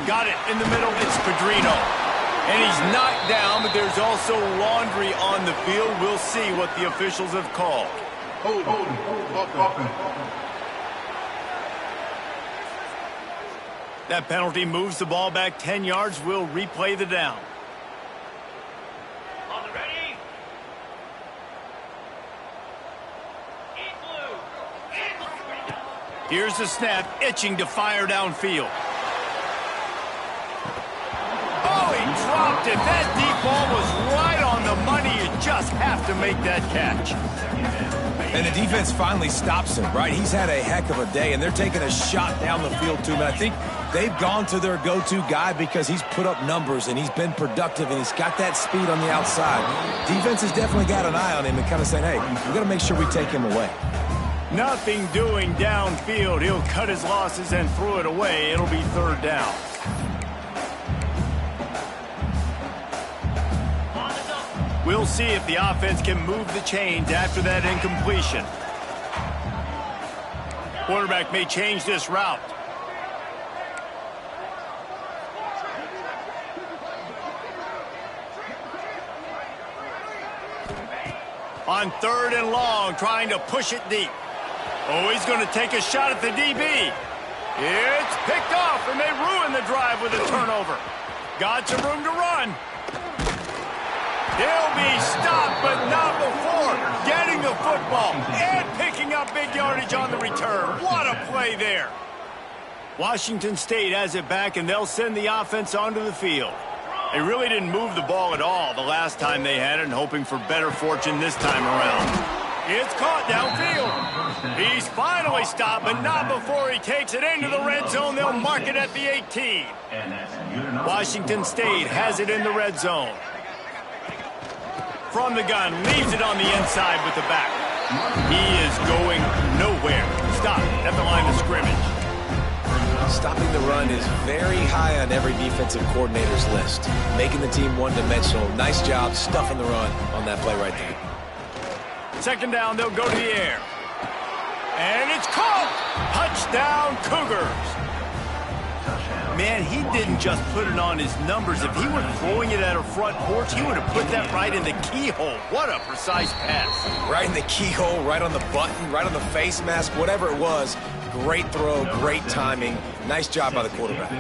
Got it in the middle. It's Pedrino. And he's knocked down, but there's also laundry on the field. We'll see what the officials have called. Hold offense. That penalty moves the ball back 10 yards. We'll replay the down. On the ready. Here's the snap, itching to fire downfield. Oh, he dropped it. That deep ball was right on the money. You just have to make that catch. And the defense finally stops him, right? He's had a heck of a day, and they're taking a shot down the field to him. And I think they've gone to their go-to guy because he's put up numbers, and he's been productive, and he's got that speed on the outside. Defense has definitely got an eye on him and kind of saying, hey, we've got to make sure we take him away. Nothing doing downfield. He'll cut his losses and throw it away. It'll be 3rd down. We'll see if the offense can move the chains after that incompletion. Quarterback may change this route. On 3rd and long, trying to push it deep. Oh, he's going to take a shot at the DB. It's picked off, and they ruin the drive with a turnover. Got some room to run. He'll be stopped, but not before getting the football and picking up big yardage on the return. What a play there. Washington State has it back, and they'll send the offense onto the field. They really didn't move the ball at all the last time they had it, and hoping for better fortune this time around. It's caught downfield. He's finally stopped, but not before he takes it into the red zone. They'll mark it at the 18. Washington State has it in the red zone. From the gun, leaves it on the inside with the back. He is going nowhere. Stop at the line of scrimmage. Stopping the run is very high on every defensive coordinator's list. Making the team one-dimensional. Nice job stuffing the run on that play right there. Second down, they'll go to the air. And it's caught! Touchdown, Cougars! Man, he didn't just put it on his numbers. If he were throwing it at a front porch, he would have put that right in the keyhole. What a precise pass. Right in the keyhole, right on the button, right on the face mask, whatever it was. Great throw, great timing. Nice job by the quarterback.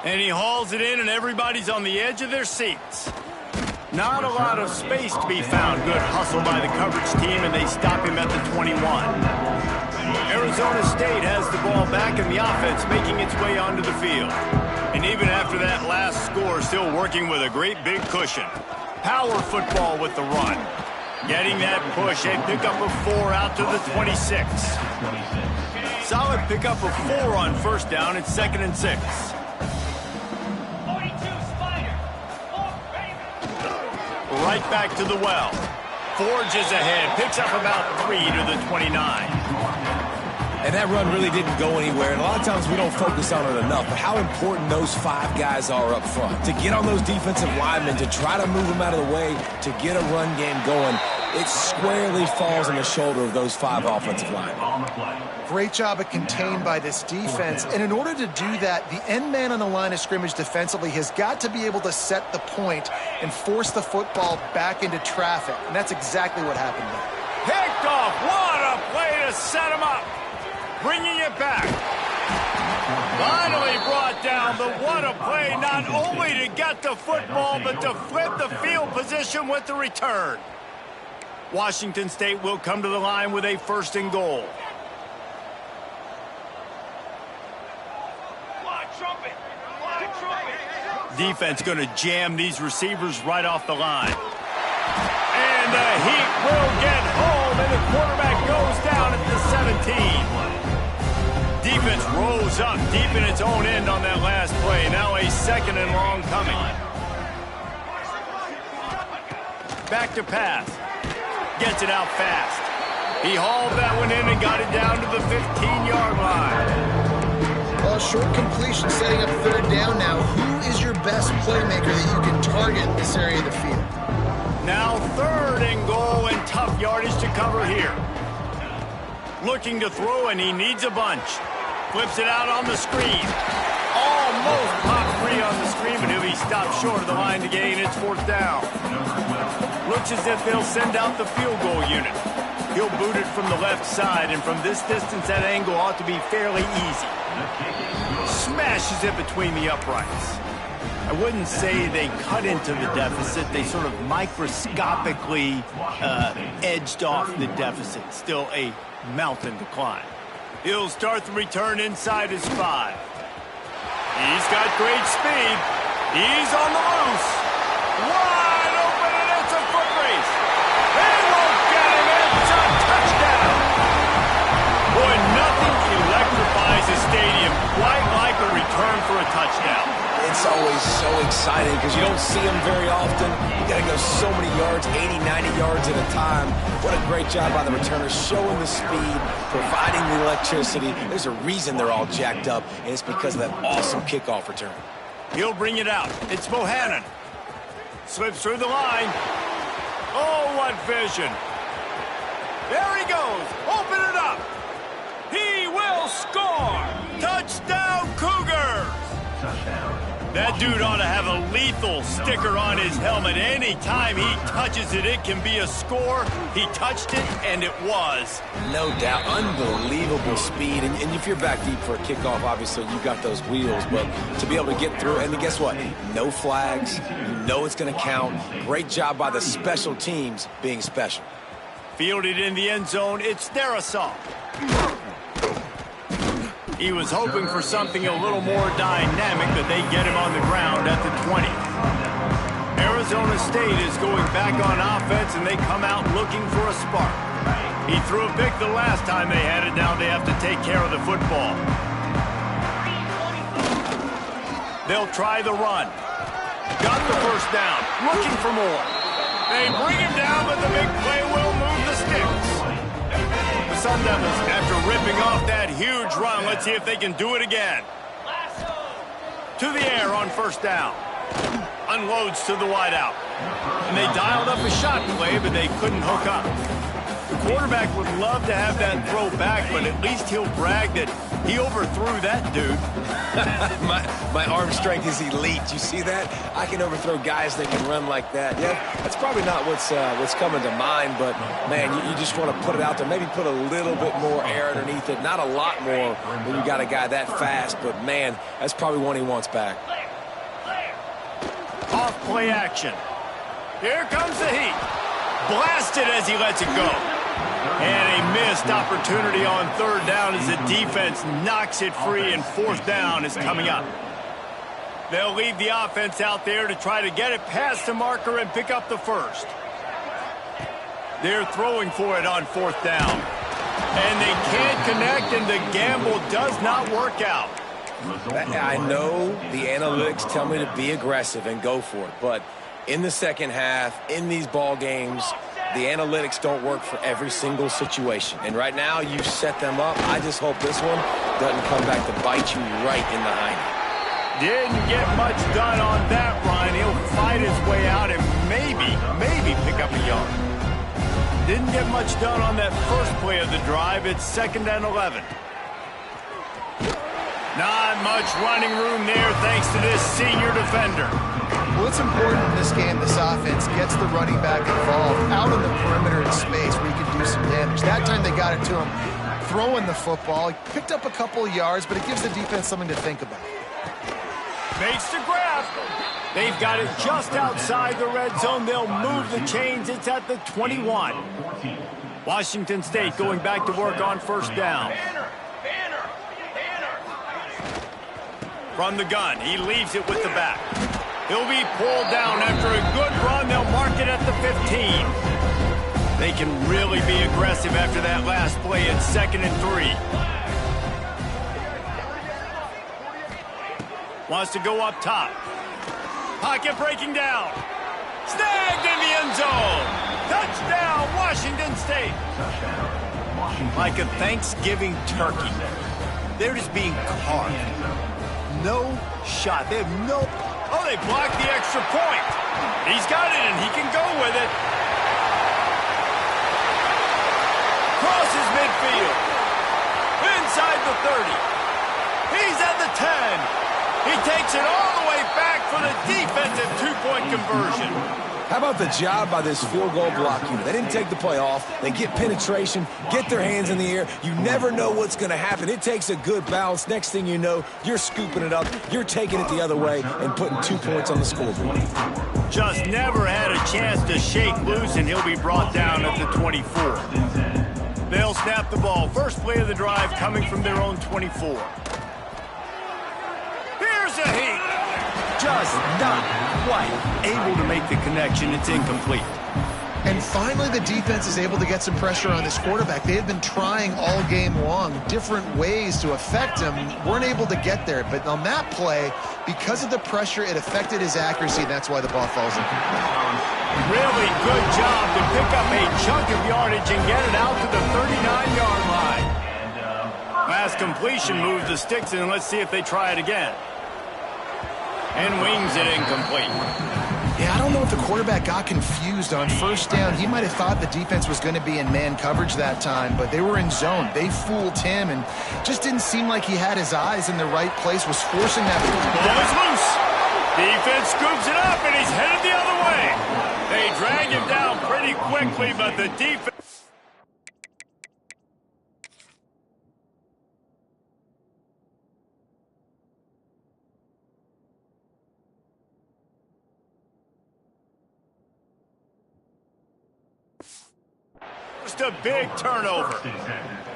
And he hauls it in, and everybody's on the edge of their seats. Not a lot of space to be found. Good hustle by the coverage team, and they stop him at the 21. Arizona State has the ball back, and the offense making its way onto the field. And even after that last score, still working with a great big cushion. Power football with the run. Getting that push, a pickup of 4 out to the 26. Solid pickup of 4 on first down. It's 2nd and 6. Right back to the well. Forges ahead, picks up about 3 to the 29. And that run really didn't go anywhere. And a lot of times we don't focus on it enough. But how important those 5 guys are up front. To get on those defensive linemen, to try to move them out of the way, to get a run game going, it squarely falls on the shoulder of those 5 offensive linemen. Great job at contained by this defense. And in order to do that, the end man on the line of scrimmage defensively has got to be able to set the point and force the football back into traffic. And that's exactly what happened there. Picked off. What a play to set him up. Bringing it back. Finally brought down, but what a play, not only to get the football, but to flip the field position with the return. Washington State will come to the line with a 1st and goal. Defense going to jam these receivers right off the line. And the heat will get home, and the quarterback goes down at the 17. Defense rose up deep in its own end on that last play. Now a 2nd and long coming. Back to pass. Gets it out fast. He hauled that one in and got it down to the 15-yard line. Well, short completion setting up 3rd down now. Who is your best playmaker that you can target in this area of the field? Now 3rd and goal, and tough yardage to cover here. Looking to throw, and he needs a bunch. Flips it out on the screen. Almost popped free on the screen, but he'll be stopped short of the line to gain. It's 4th down. Looks as if they'll send out the field goal unit. He'll boot it from the left side, and from this distance, that angle ought to be fairly easy. Smashes it between the uprights. I wouldn't say they cut into the deficit. They sort of microscopically edged off the deficit. Still a mountain to climb. He'll start the return inside his 5. He's got great speed. He's on the loose. Wide open, and it's a foot race. They won't get him. It's a touchdown. Boy, nothing electrifies a stadium quite like a return for a touchdown. It's always so exciting because you don't see them very often. You got to go so many yards, 80, 90 yards at a time. What a great job by the returners, showing the speed, providing the electricity. There's a reason they're all jacked up, and it's because of that awesome kickoff return. He'll bring it out. It's Bohannon. Slips through the line. Oh, what vision. There he goes. Open it up. He will score. Touchdown, Cougars. That dude ought to have a lethal sticker on his helmet. Anytime he touches it, it can be a score. He touched it, and it was. No doubt. Unbelievable speed. And if you're back deep for a kickoff, obviously you got those wheels. But to be able to get through, and guess what? No flags. You know it's going to count. Great job by the special teams being special. Fielded in the end zone. It's their assault. He was hoping for something a little more dynamic, but they get him on the ground at the 20. Arizona State is going back on offense, and they come out looking for a spark. He threw a pick the last time they had it. Now they have to take care of the football. They'll try the run. Got the first down. Looking for more. They bring him down, but the big play will move the sticks. The Sun Devils, after ripping off that huge run, let's see if they can do it again. To the air on first down. Unloads to the wideout. And they dialed up a shot play, but they couldn't hook up. The quarterback would love to have that throw back, but at least he'll brag that he overthrew that dude. my arm strength is elite. You see that? I can overthrow guys that can run like that. Yeah, that's probably not what's coming to mind, but, man, you just want to put it out there. Maybe put a little bit more air underneath it. Not a lot more when you got a guy that fast, but, man, that's probably one he wants back. Off play action. Here comes the heat. Blasted as he lets it go. And a missed opportunity on third down as the defense knocks it free, and fourth down is coming up. They'll leave the offense out there to try to get it past the marker and pick up the first. They're throwing for it on fourth down. And they can't connect, and the gamble does not work out. I know the analytics tell me to be aggressive and go for it, but in the second half, in these ball games, the analytics don't work for every single situation. And right now, you set them up. I just hope this one doesn't come back to bite you right in the hiney. Didn't get much done on that run. He'll fight his way out and maybe pick up a yard. Didn't get much done on that first play of the drive. It's 2nd and 11. Not much running room there thanks to this senior defender. Well, it's important in this game this offense gets the running back involved out on the perimeter in space where he can do some damage. That time they got it to him throwing the football. He picked up a couple of yards, but it gives the defense something to think about. Makes the grab. They've got it just outside the red zone. They'll move the chains. It's at the 21. Washington State going back to work on first down. From the gun, he leaves it with the back. He'll be pulled down after a good run. They'll mark it at the 15. They can really be aggressive after that last play. It's 2nd and 3. Wants to go up top. Pocket breaking down. Snagged in the end zone. Touchdown, Washington State. Like a Thanksgiving turkey. They're just being carved. No shot. They have no... Oh, they blocked the extra point. He's got it, and he can go with it. Crosses midfield. Inside the 30. He's at the 10. He takes it all the way back for the defensive two-point conversion. How about the job by this field goal block unit? They didn't take the play off. They get penetration, get their hands in the air. You never know what's going to happen. It takes a good bounce. Next thing you know, you're scooping it up. You're taking it the other way and putting 2 points on the scoreboard. Just never had a chance to shake loose, and he'll be brought down at the 24. They'll snap the ball. First play of the drive coming from their own 24. Here's a heat. Just not quite able to make the connection. It's incomplete. And finally, the defense is able to get some pressure on this quarterback. They had been trying all game long different ways to affect him. Weren't able to get there. But on that play, because of the pressure, it affected his accuracy. That's why the ball falls in. Really good job to pick up a chunk of yardage and get it out to the 39-yard line. Last completion moves the sticks, and let's see if they try it again. And wings it incomplete. Yeah, I don't know if the quarterback got confused on first down. He might have thought the defense was going to be in man coverage that time, but they were in zone. They fooled him, and just didn't seem like he had his eyes in the right place, was forcing that. Ball is loose. Defense scoops it up, and he's headed the other way. They drag him down pretty quickly, but the defense... Just a big turnover.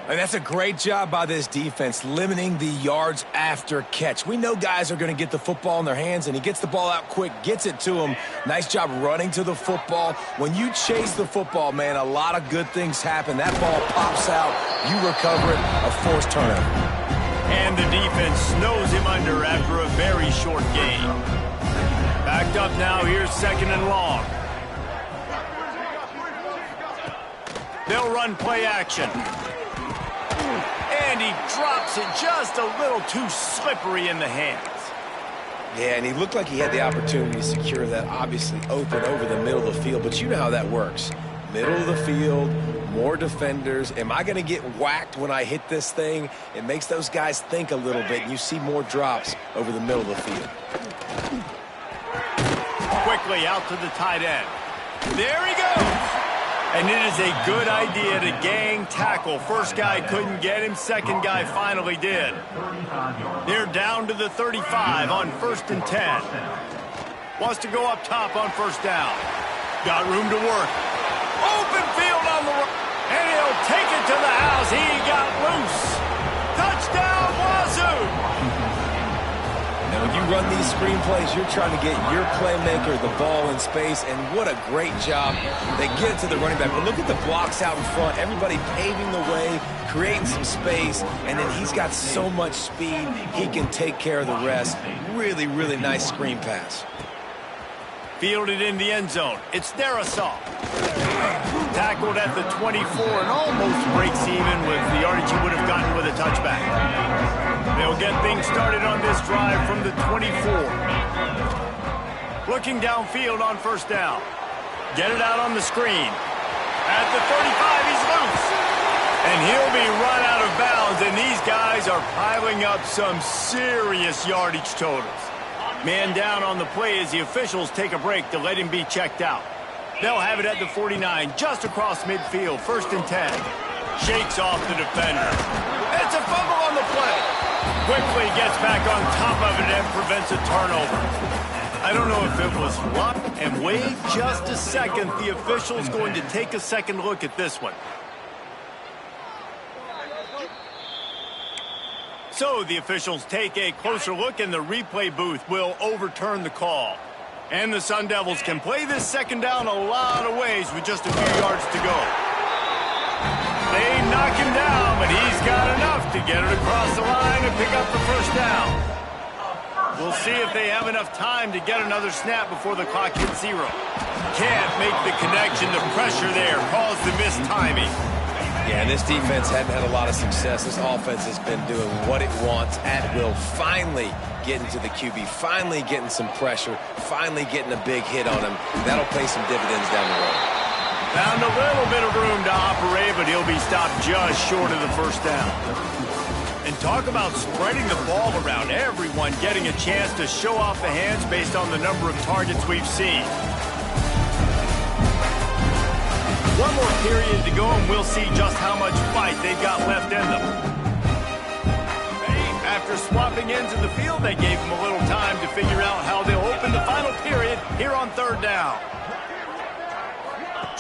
And that's a great job by this defense, limiting the yards after catch. We know guys are going to get the football in their hands, and he gets the ball out quick, gets it to him. Nice job running to the football. When you chase the football, man, a lot of good things happen. That ball pops out, you recover it, a forced turnover. And the defense snows him under after a very short gain. Backed up now, here's 2nd and long. They'll run play action. And he drops it just a little too slippery in the hands. Yeah, and he looked like he had the opportunity to secure that, obviously open over the middle of the field, but you know how that works. Middle of the field, more defenders. Am I going to get whacked when I hit this thing? It makes those guys think a little bit, and you see more drops over the middle of the field. Quickly out to the tight end. There he goes. And it is a good idea to gang tackle. First guy couldn't get him. Second guy finally did. They're down to the 35 on 1st and 10. Wants to go up top on 1st down. Got room to work. Open field on the right. And he'll take it to the house. He got loose. Touchdown, Wazoo! Now, when you run these screen plays, you're trying to get your playmaker the ball in space, and what a great job. They get it to the running back. But look at the blocks out in front. Everybody paving the way, creating some space, and then he's got so much speed, he can take care of the rest. Really, really nice screen pass. Fielded in the end zone. It's Darisaw. Tackled at the 24 and almost breaks even with the yardage he would have gotten with a touchback. They'll get things started on this drive from the 24. Looking downfield on 1st down. Get it out on the screen. At the 35, he's loose. And he'll be run out of bounds, and these guys are piling up some serious yardage totals. Man down on the play as the officials take a break to let him be checked out. They'll have it at the 49, just across midfield, 1st and 10. Shakes off the defender. It's a fumble on the play. Quickly gets back on top of it and prevents a turnover. I don't know if it was luck, and wait just a second. The official's going to take a second look at this one. So the officials take a closer look, and the replay booth will overturn the call. And the Sun Devils can play this 2nd down a lot of ways with just a few yards to go. They knock him down, but he's got enough to get it across the line and pick up the 1st down. We'll see if they have enough time to get another snap before the clock hits 0. Can't make the connection. The pressure there caused the missed timing. Yeah, and this defense hadn't had a lot of success. This offense has been doing what it wants at will. Finally getting to the QB, finally getting some pressure, finally getting a big hit on him. That'll pay some dividends down the road. Found a little bit of room to operate, but he'll be stopped just short of the 1st down. And talk about spreading the ball around. Everyone getting a chance to show off the hands based on the number of targets we've seen. One more period to go, and we'll see just how much fight they've got left in them. After swapping ends of the field, they gave them a little time to figure out how they'll open the final period here on 3rd down.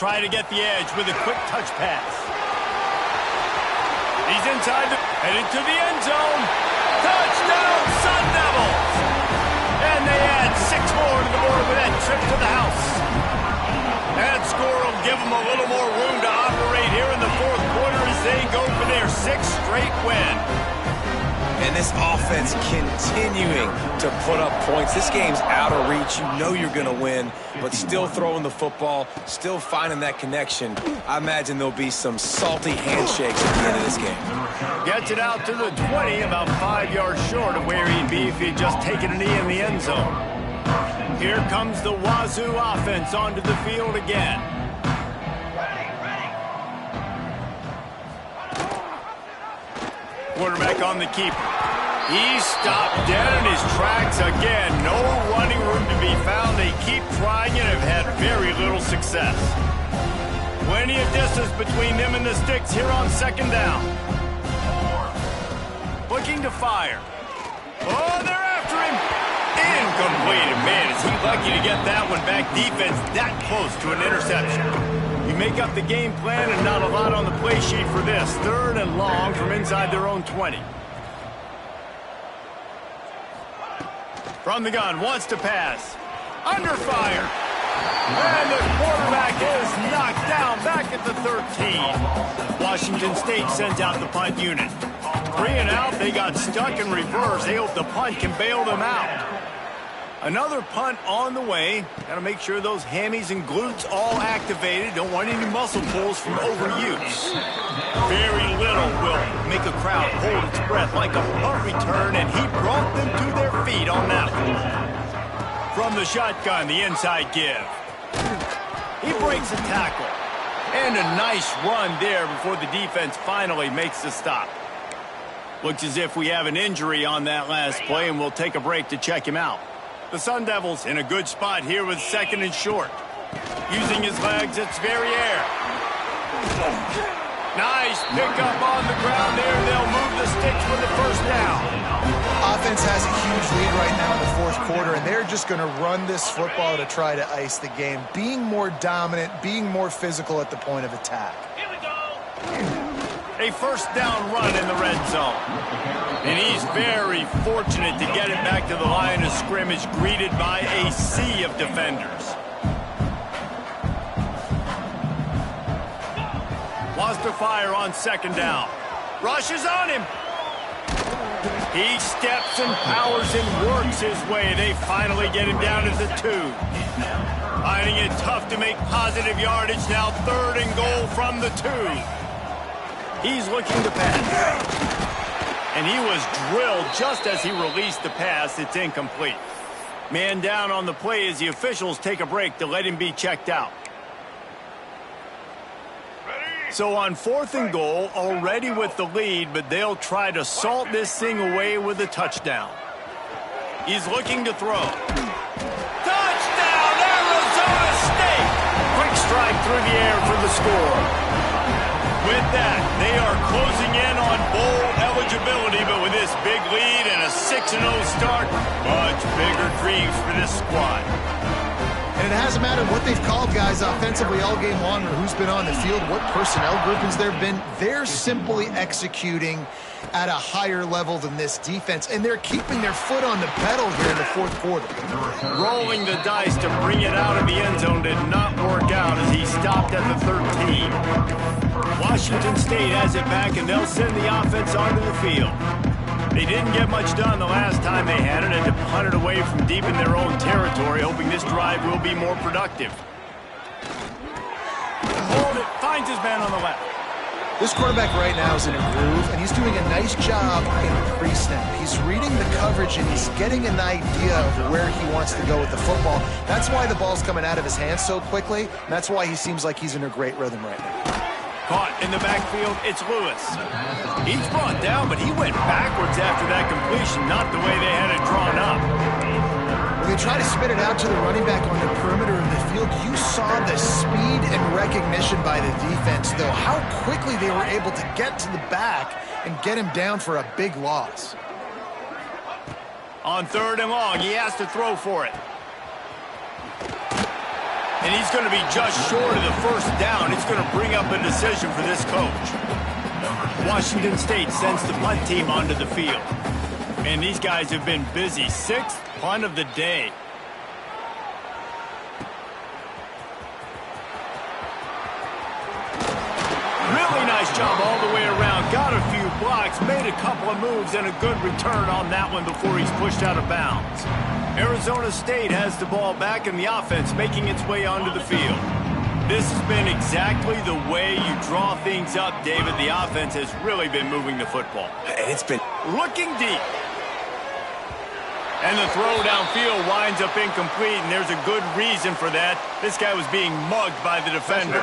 Try to get the edge with a quick touch pass. He's inside, headed to the end zone. Touchdown, Sun Devils! And they add 6 more to the board with that trip to the house. That score will give them a little more room to operate here in the 4th quarter as they go for their 6th straight win. And this offense continuing to put up points. This game's out of reach. You know you're going to win, but still throwing the football, still finding that connection. I imagine there'll be some salty handshakes at the end of this game. Gets it out to the 20, about 5 yards short of where he'd be if he'd just taken a knee in the end zone. Here comes the Wazoo offense onto the field again. Quarterback on the keeper. He's stopped dead in his tracks again. No running room to be found. They keep trying and have had very little success. Plenty of distance between them and the sticks here on 2nd down. Looking to fire. Oh, they're after him. Incomplete. Man, is he lucky to get that one back. Defense that close to an interception. You make up the game plan and not a lot on the play sheet for this. 3rd and long from inside their own 20. From the gun, wants to pass. Under fire. And the quarterback is knocked down back at the 13. Washington State sends out the punt unit. 3 and out, they got stuck in reverse. They hope the punt can bail them out. Another punt on the way. Got to make sure those hammies and glutes all activated. Don't want any muscle pulls from overuse. Very little will make a crowd hold its breath like a punt return, and he brought them to their feet on that one. From the shotgun, the inside give. He breaks a tackle. And a nice run there before the defense finally makes the stop. Looks as if we have an injury on that last play, and we'll take a break to check him out. The Sun Devils in a good spot here with 2nd and short. Using his legs, it's Verrier. Nice pickup on the ground there. They'll move the sticks for the 1st down. Offense has a huge lead right now in the 4th quarter, and they're just going to run this football to try to ice the game. Being more dominant, being more physical at the point of attack. Here we go. A 1st down run in the red zone. And he's very fortunate to get it back to the line of scrimmage, greeted by a sea of defenders. Wants to fire on 2nd down. Rushes on him. He steps and powers and works his way. They finally get him down at the 2. Finding it tough to make positive yardage. Now 3rd and goal from the 2. He's looking to pass. And he was drilled just as he released the pass. It's incomplete. Man down on the play as the officials take a break to let him be checked out. So on 4th and goal, already with the lead, but they'll try to salt this thing away with a touchdown. He's looking to throw. Touchdown, Arizona State! Quick strike through the air for the score. With that, they are closing in on bowl eligibility, but with this big lead and a 6-0 start, much bigger dreams for this squad. And it hasn't mattered what they've called guys offensively all game long or who's been on the field, what personnel groupings there have been. They're simply executing at a higher level than this defense, and they're keeping their foot on the pedal here in the 4th quarter. Rolling the dice to bring it out of the end zone did not work out as he stopped at the 13. Washington State has it back, and they'll send the offense onto the field. They didn't get much done the last time they had it, and to punt it away from deep in their own territory, hoping this drive will be more productive. Hold it, finds his man on the left. This quarterback right now is in a groove, and he's doing a nice job in pre-snap. He's reading the coverage, and he's getting an idea of where he wants to go with the football. That's why the ball's coming out of his hands so quickly, and that's why he seems like he's in a great rhythm right now. Caught in the backfield, it's Lewis. He's brought down, but he went backwards after that completion, not the way they had it drawn up. When they try to spit it out to the running back on the perimeter of the field, you saw the speed and recognition by the defense, though, how quickly they were able to get to the back and get him down for a big loss. On 3rd and long, he has to throw for it. And he's going to be just short of the 1st down. It's going to bring up a decision for this coach. Washington State sends the punt team onto the field. Man, these guys have been busy. 6th punt of the day. Really nice job all the way around. Got a few blocks, made a couple of moves, and a good return on that one before he's pushed out of bounds. Arizona State has the ball back in the offense, making its way onto the field. This has been exactly the way you draw things up, David. The offense has really been moving the football. And it's been looking deep. And the throw downfield winds up incomplete, and there's a good reason for that. This guy was being mugged by the defender.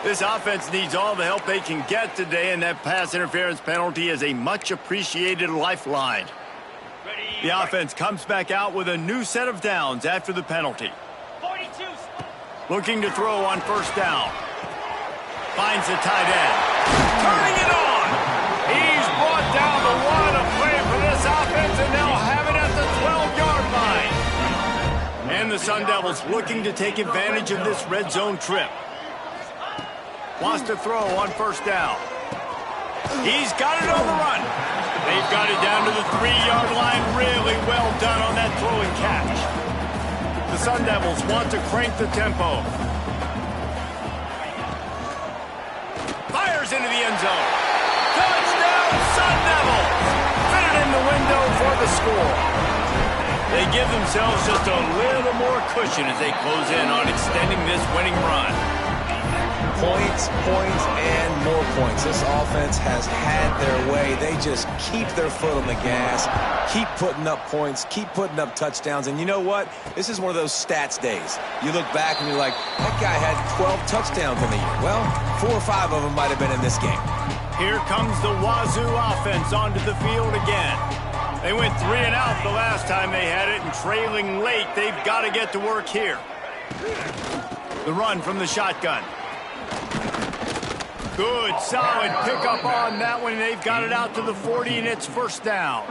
This offense needs all the help they can get today, and that pass interference penalty is a much-appreciated lifeline. The offense comes back out with a new set of downs after the penalty. 42. Looking to throw on 1st down. Finds the tight end. Turning it on! He's brought down the one of play for this offense, and they'll have it at the 12-yard line. And the Sun Devils looking to take advantage of this red zone trip. Wants to throw on first down. He's got it on the run. They've got it down to the 3-yard line. Really well done on that throw and catch. The Sun Devils want to crank the tempo. Fires into the end zone. Touchdown, Sun Devils! Fit it in the window for the score. They give themselves just a little more cushion as they close in on extending this winning run. Points, points, and more points. This offense has had their way. They just keep their foot on the gas, keep putting up points, keep putting up touchdowns. And you know what? This is one of those stats days. You look back and you're like, that guy had 12 touchdowns in the year. Well, 4 or 5 of them might have been in this game. Here comes the Wazoo offense onto the field again. They went 3 and out the last time they had it, and trailing late, they've got to get to work here. The run from the shotgun. Good, solid pickup on that one. They've got it out to the 40, and it's first down.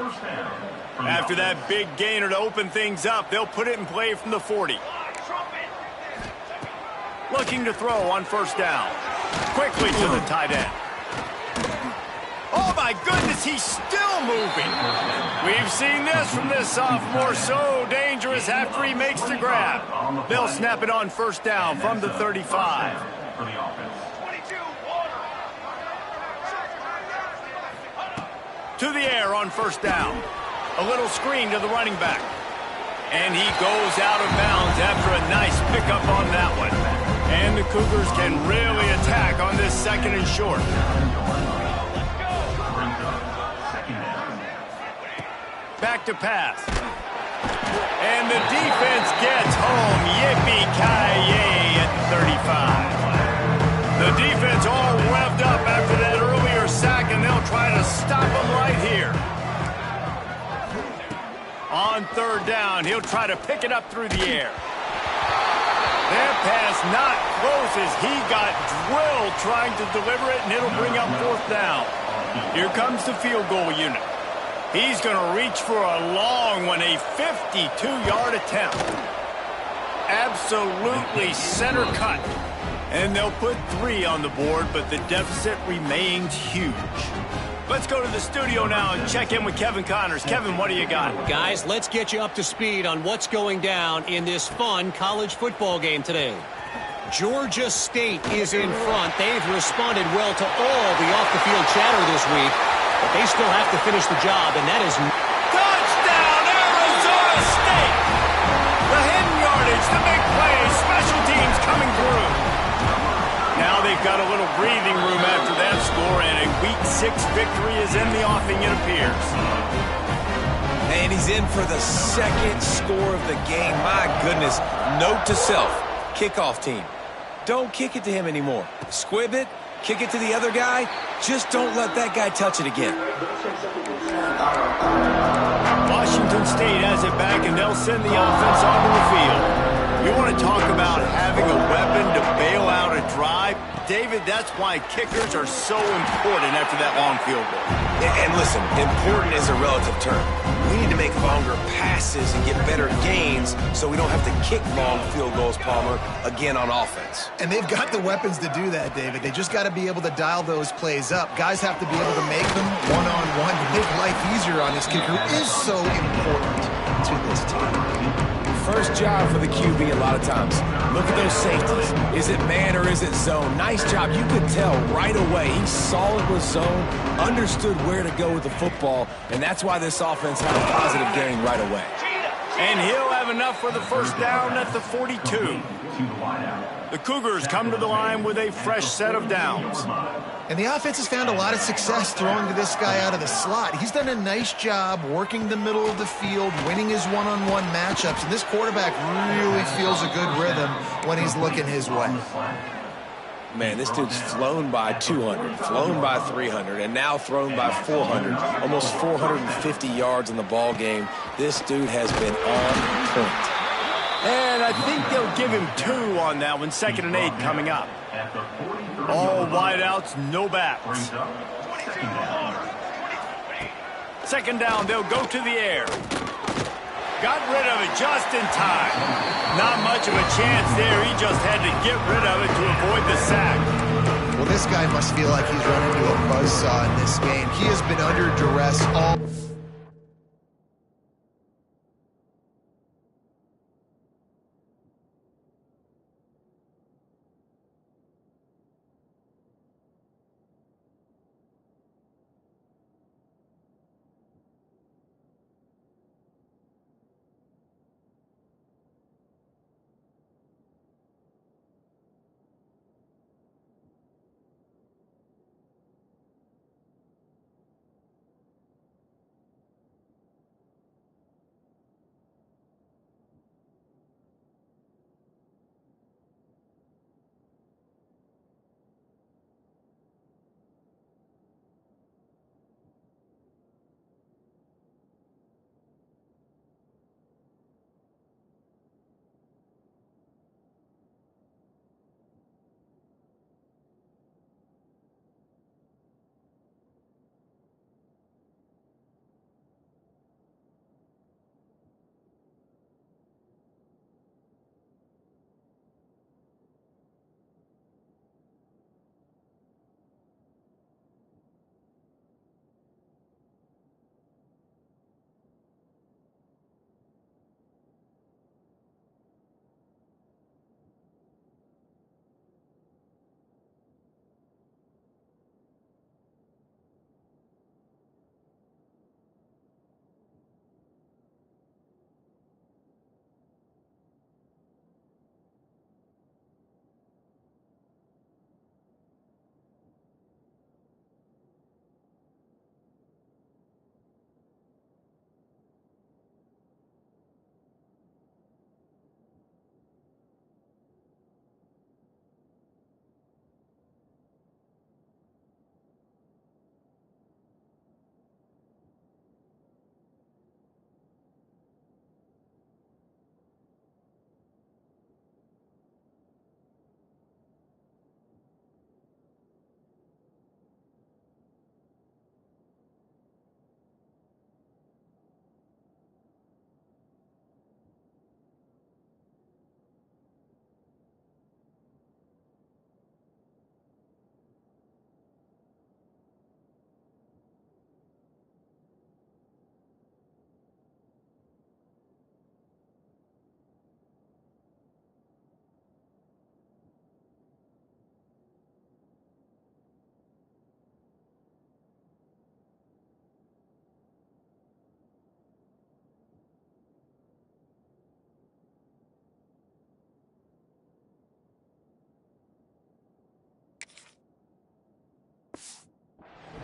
After that big gainer to open things up, they'll put it in play from the 40. Looking to throw on first down. Quickly to the tight end. Oh, my goodness, he's still moving. We've seen this from this sophomore, so dangerous after he makes the grab. They'll snap it on first down from the 35. For the offense. To the air on first down. A little screen to the running back. And he goes out of bounds after a nice pickup on that one. And the Cougars can really attack on this second and short. Back to pass. And the defense gets home. Yippee-ki-yay at 35. The defense all revved up after that earlier sack, and they'll try to stop him right here. On third down, he'll try to pick it up through the air. That pass not close as he got drilled trying to deliver it, and it'll bring up fourth down. Here comes the field goal unit. He's going to reach for a long one, a 52-yard attempt. Absolutely center cut. And they'll put 3 on the board, but the deficit remains huge. Let's go to the studio now and check in with Kevin Connors. Kevin, what do you got? Guys, let's get you up to speed on what's going down in this fun college football game today. Georgia State is in front. They've responded well to all the off-the-field chatter this week, but they still have to finish the job, and that is... Touchdown, Arizona State! The hidden yardage, the big play, special teams coming through. Now they've got a little breathing room after that score, and a Week 6 victory is in the offing, it appears. And he's in for the second score of the game. My goodness. Note to self, kickoff team. Don't kick it to him anymore. Squib it, kick it to the other guy. Just don't let that guy touch it again. Washington State has it back, and they'll send the offense onto the field. You want to talk about having a weapon to bail out a drive? David, that's why kickers are so important after that long field goal. And listen, important is a relative term. We need to make longer passes and get better gains so we don't have to kick long field goals, Palmer, again on offense. And they've got the weapons to do that, David. They just got to be able to dial those plays up. Guys have to be able to make them one-on-one to make life easier on this kicker is so important to this team. First job for the QB a lot of times. Look at those safeties. Is it man or is it zone? Nice job. You could tell right away. He saw it was zone, understood where to go with the football, and that's why this offense had a positive gain right away. And he'll have enough for the first down at the 42. The Cougars come to the line with a fresh set of downs. And the offense has found a lot of success throwing to this guy out of the slot. He's done a nice job working the middle of the field, winning his one-on-one matchups, and this quarterback really feels a good rhythm when he's looking his way. Man, this dude's flown by 200, flown by 300, and now thrown by 400. Almost 450 yards in the ball game. This dude has been on point. And I think they'll give him 2 on that one. 2nd and 8 coming up. All wideouts, no backs. 2nd down, they'll go to the air. Got rid of it just in time. Not much of a chance there. He just had to get rid of it to avoid the sack. Well, this guy must feel like he's run into a buzzsaw in this game. He has been under duress all...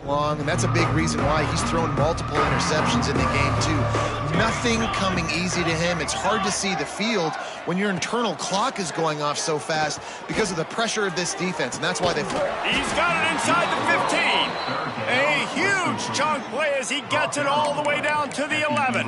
long, and that's a big reason why he's thrown multiple interceptions in the game, too. Nothing coming easy to him. It's hard to see the field when your internal clock is going off so fast because of the pressure of this defense, and that's why they... He's got it inside the 15. A huge chunk play as he gets it all the way down to the 11.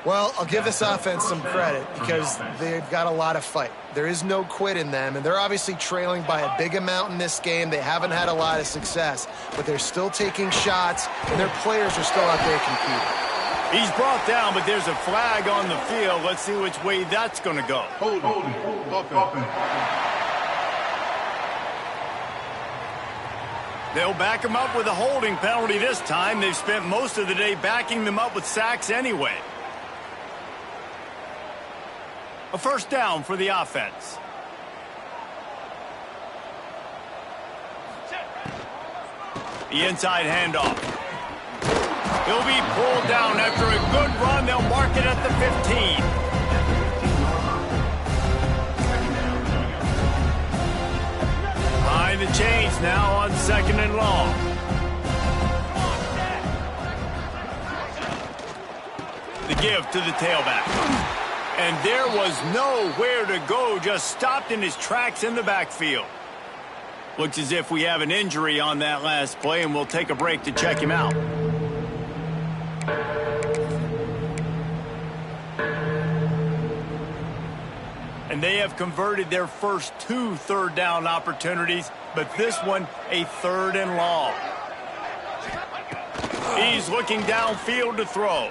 Well, I'll give this offense some credit because they've got a lot of fight. There is no quit in them, and they're obviously trailing by a big amount in this game. They haven't had a lot of success, but they're still taking shots, and their players are still out there competing. He's brought down, but there's a flag on the field. Let's see which way that's going to go. Hold. They'll back him up with a holding penalty this time. They've spent most of the day backing them up with sacks anyway. A first down for the offense. The inside handoff. He'll be pulled down after a good run. They'll mark it at the 15. Behind the chains now on 2nd and long. The give to the tailback. And there was nowhere to go, just stopped in his tracks in the backfield. Looks as if we have an injury on that last play, and we'll take a break to check him out. And they have converted their first 2 third down opportunities, but this one a 3rd and long. He's looking downfield to throw.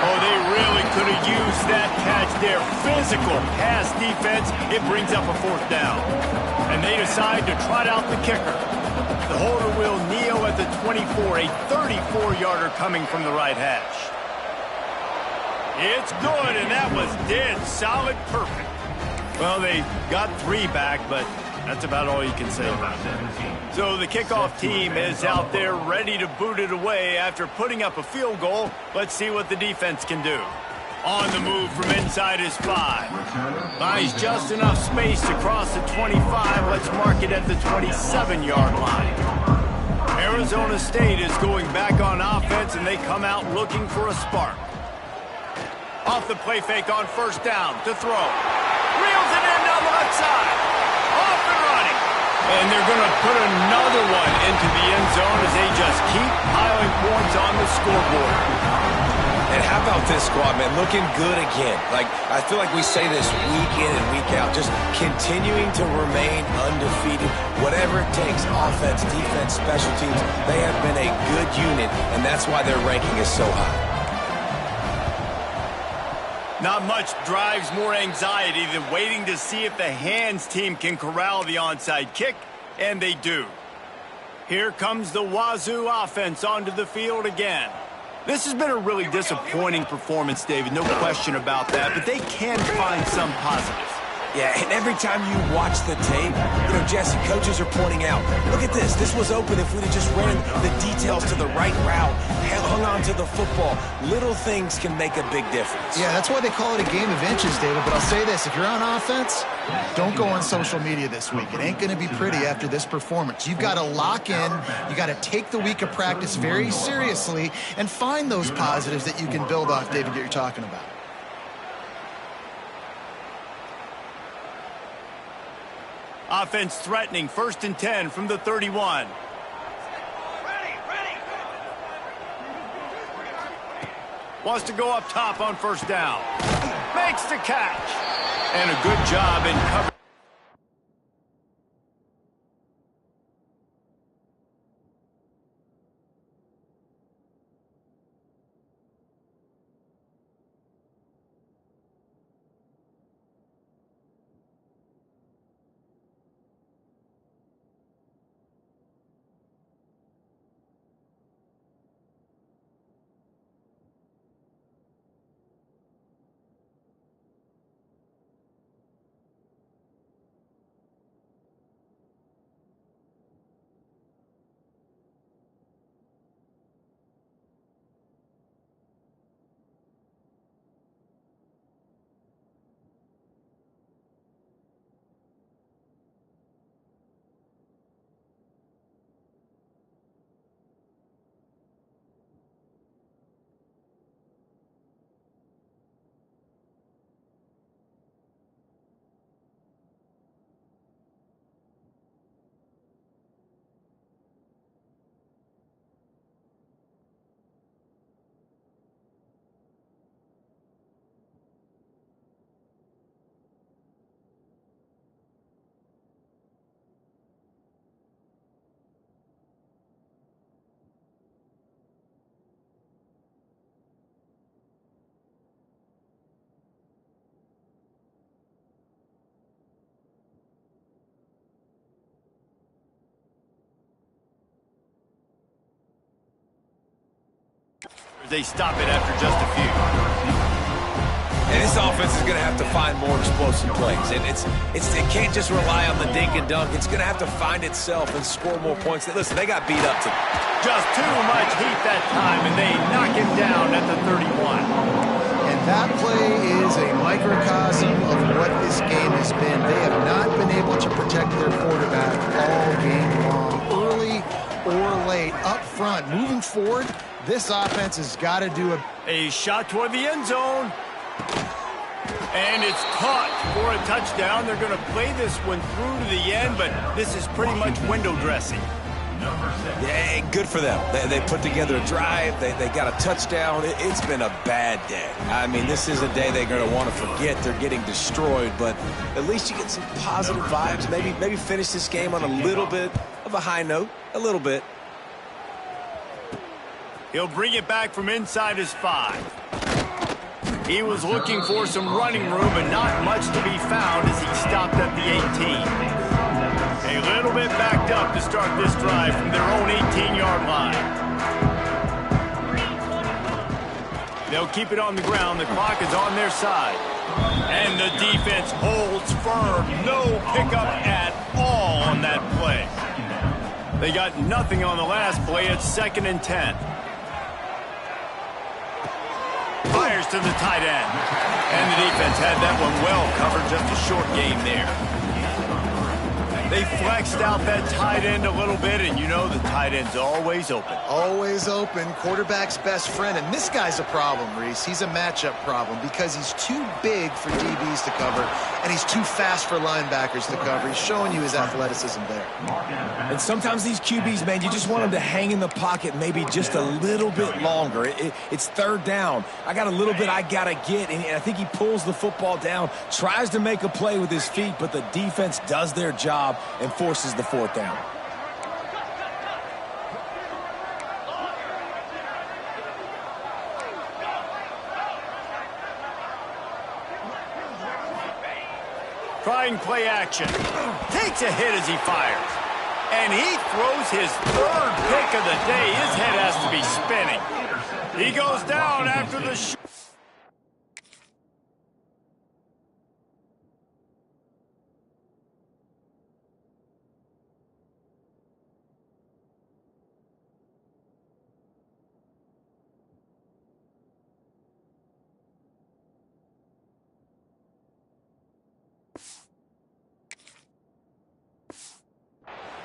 Oh, they really could have used that catch there. Physical pass defense. It brings up a 4th down. And they decide to trot out the kicker. The holder will kneel at the 24, a 34-yarder coming from the right hash. It's good, and that was dead solid perfect. Well, they got 3 back, but that's about all you can say about that. So the kickoff team is out there ready to boot it away after putting up a field goal. Let's see what the defense can do. On the move from inside his 5. Buys just enough space to cross the 25. Let's mark it at the 27-yard line. Arizona State is going back on offense, and they come out looking for a spark. Off the play fake on 1st down to throw. Reels it in down the left side. Off and running. And they're going to put another one into the end zone as they just keep piling points on the scoreboard. And how about this squad, man? Looking good again. Like, I feel like we say this week in and week out, just continuing to remain undefeated. Whatever it takes, offense, defense, special teams, they have been a good unit, and that's why their ranking is so high. Not much drives more anxiety than waiting to see if the hands team can corral the onside kick, and they do. Here comes the Wazoo offense onto the field again. This has been a really disappointing performance, David, no question about that, but they can find some positives. Yeah, and every time you watch the tape, Jesse, coaches are pointing out, look at this. This was open if we'd have just ran the details to the right route, hung on to the football. Little things can make a big difference. Yeah, that's why they call it a game of inches, David. But I'll say this, if you're on offense, don't go on social media this week. It ain't going to be pretty after this performance. You've got to lock in. You got to take the week of practice very seriously and find those positives that you can build off, David, that you're talking about. Offense threatening, 1st and 10 from the 31. Wants to go up top on 1st down. Makes the catch. And a good job in cover. They stop it after just a few. And this offense is going to have to find more explosive plays. And it can't just rely on the dink and dunk. It's going to have to find itself and score more points. Listen, they got beat up today. Just too much heat that time, and they knock him down at the 31. And that play is a microcosm of what this game has been. They have not been able to protect their quarterback all game long, early or late, up front. Moving forward, this offense has got to do a shot toward the end zone. And it's caught for a touchdown. They're going to play this one through to the end, but this is pretty much window dressing. Yeah, good for them. They put together a drive. They got a touchdown. It's been a bad day. I mean, this is a day they're going to want to forget. They're getting destroyed, but at least you get some positive vibes. Maybe finish this game on a little bit of a high note. A little bit. He'll bring it back from inside his 5. He was looking for some running room, but not much to be found as he stopped at the 18. A little bit backed up to start this drive from their own 18-yard line. They'll keep it on the ground. The clock is on their side. And the defense holds firm. No pickup at all on that play. They got nothing on the last play. It's 2nd and 10. Fires to the tight end. And the defense had that one well covered. Just a short game there. They flexed out that tight end a little bit, and you know the tight end's always open. Always open. Quarterback's best friend. And this guy's a problem, Reese. He's a matchup problem because he's too big for DBs to cover, and he's too fast for linebackers to cover. He's showing you his athleticism there. And sometimes these QBs, man, you just want them to hang in the pocket maybe just a little bit longer. It's 3rd down. I got a little bit I got to get, and I think he pulls the football down, tries to make a play with his feet, but the defense does their job and forces the 4th down. Trying play action. Takes a hit as he fires. And he throws his 3rd pick of the day. His head has to be spinning. He goes down after the shot.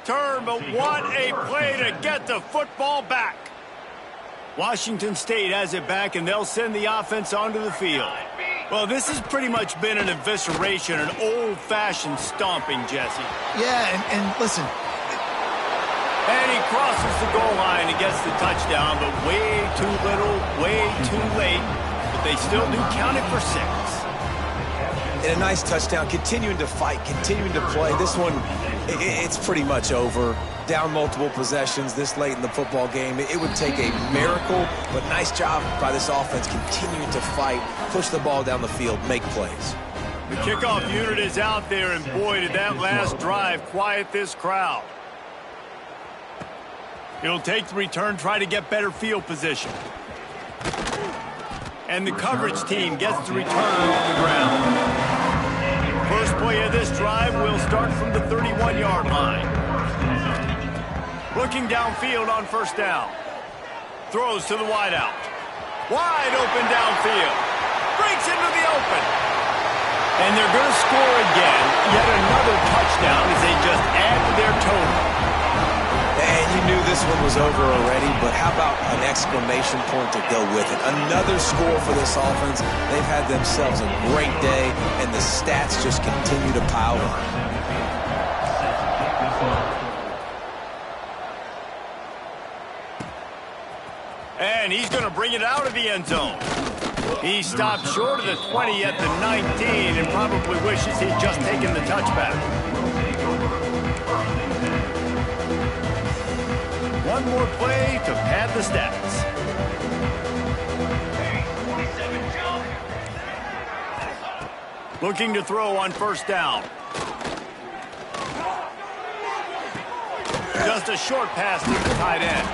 Turn, but what a play to get the football back. Washington State has it back, and they'll send the offense onto the field. Well, this has pretty much been an evisceration, an old-fashioned stomping, Jesse. Yeah, and listen. And he crosses the goal line and gets the touchdown, but way too little, way too late. But they still do count it for 6. And a nice touchdown, continuing to fight, continuing to play. This one, it's pretty much over. Down multiple possessions this late in the football game. It would take a miracle, but nice job by this offense continuing to fight, push the ball down the field, make plays. The kickoff unit is out there, and boy, did that last drive quiet this crowd. He'll take the return, try to get better field position. And the coverage team gets the return on the ground. First play of this drive will start from the 31-yard line. Looking downfield on 1st down. Throws to the wideout. Wide open downfield. Breaks into the open. And they're going to score again. Yet another touchdown as they just add to their total. And you knew this one was over already, but how about an exclamation point to go with it? Another score for this offense. They've had themselves a great day, and the stats just continue to pile on. And he's going to bring it out of the end zone. He stopped short of the 20 at the 19 and probably wishes he'd just taken the touchback. One more play to pad the stats. Looking to throw on 1st down. Just a short pass to the tight end.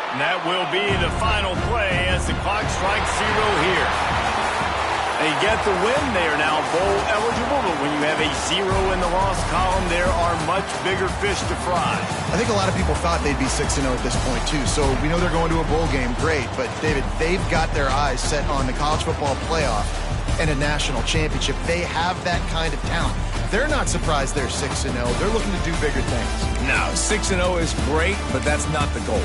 And that will be the final play as the clock strikes 0 here. They get the win. They are now bowl eligible, but when you have a 0 in the loss column, there are much bigger fish to fry. I think a lot of people thought they'd be 6-0 at this point, too. So we know they're going to a bowl game. Great. But, David, they've got their eyes set on the college football playoff and a national championship. They have that kind of talent. They're not surprised they're 6-0. They're looking to do bigger things. No, 6-0 is great, but that's not the goal.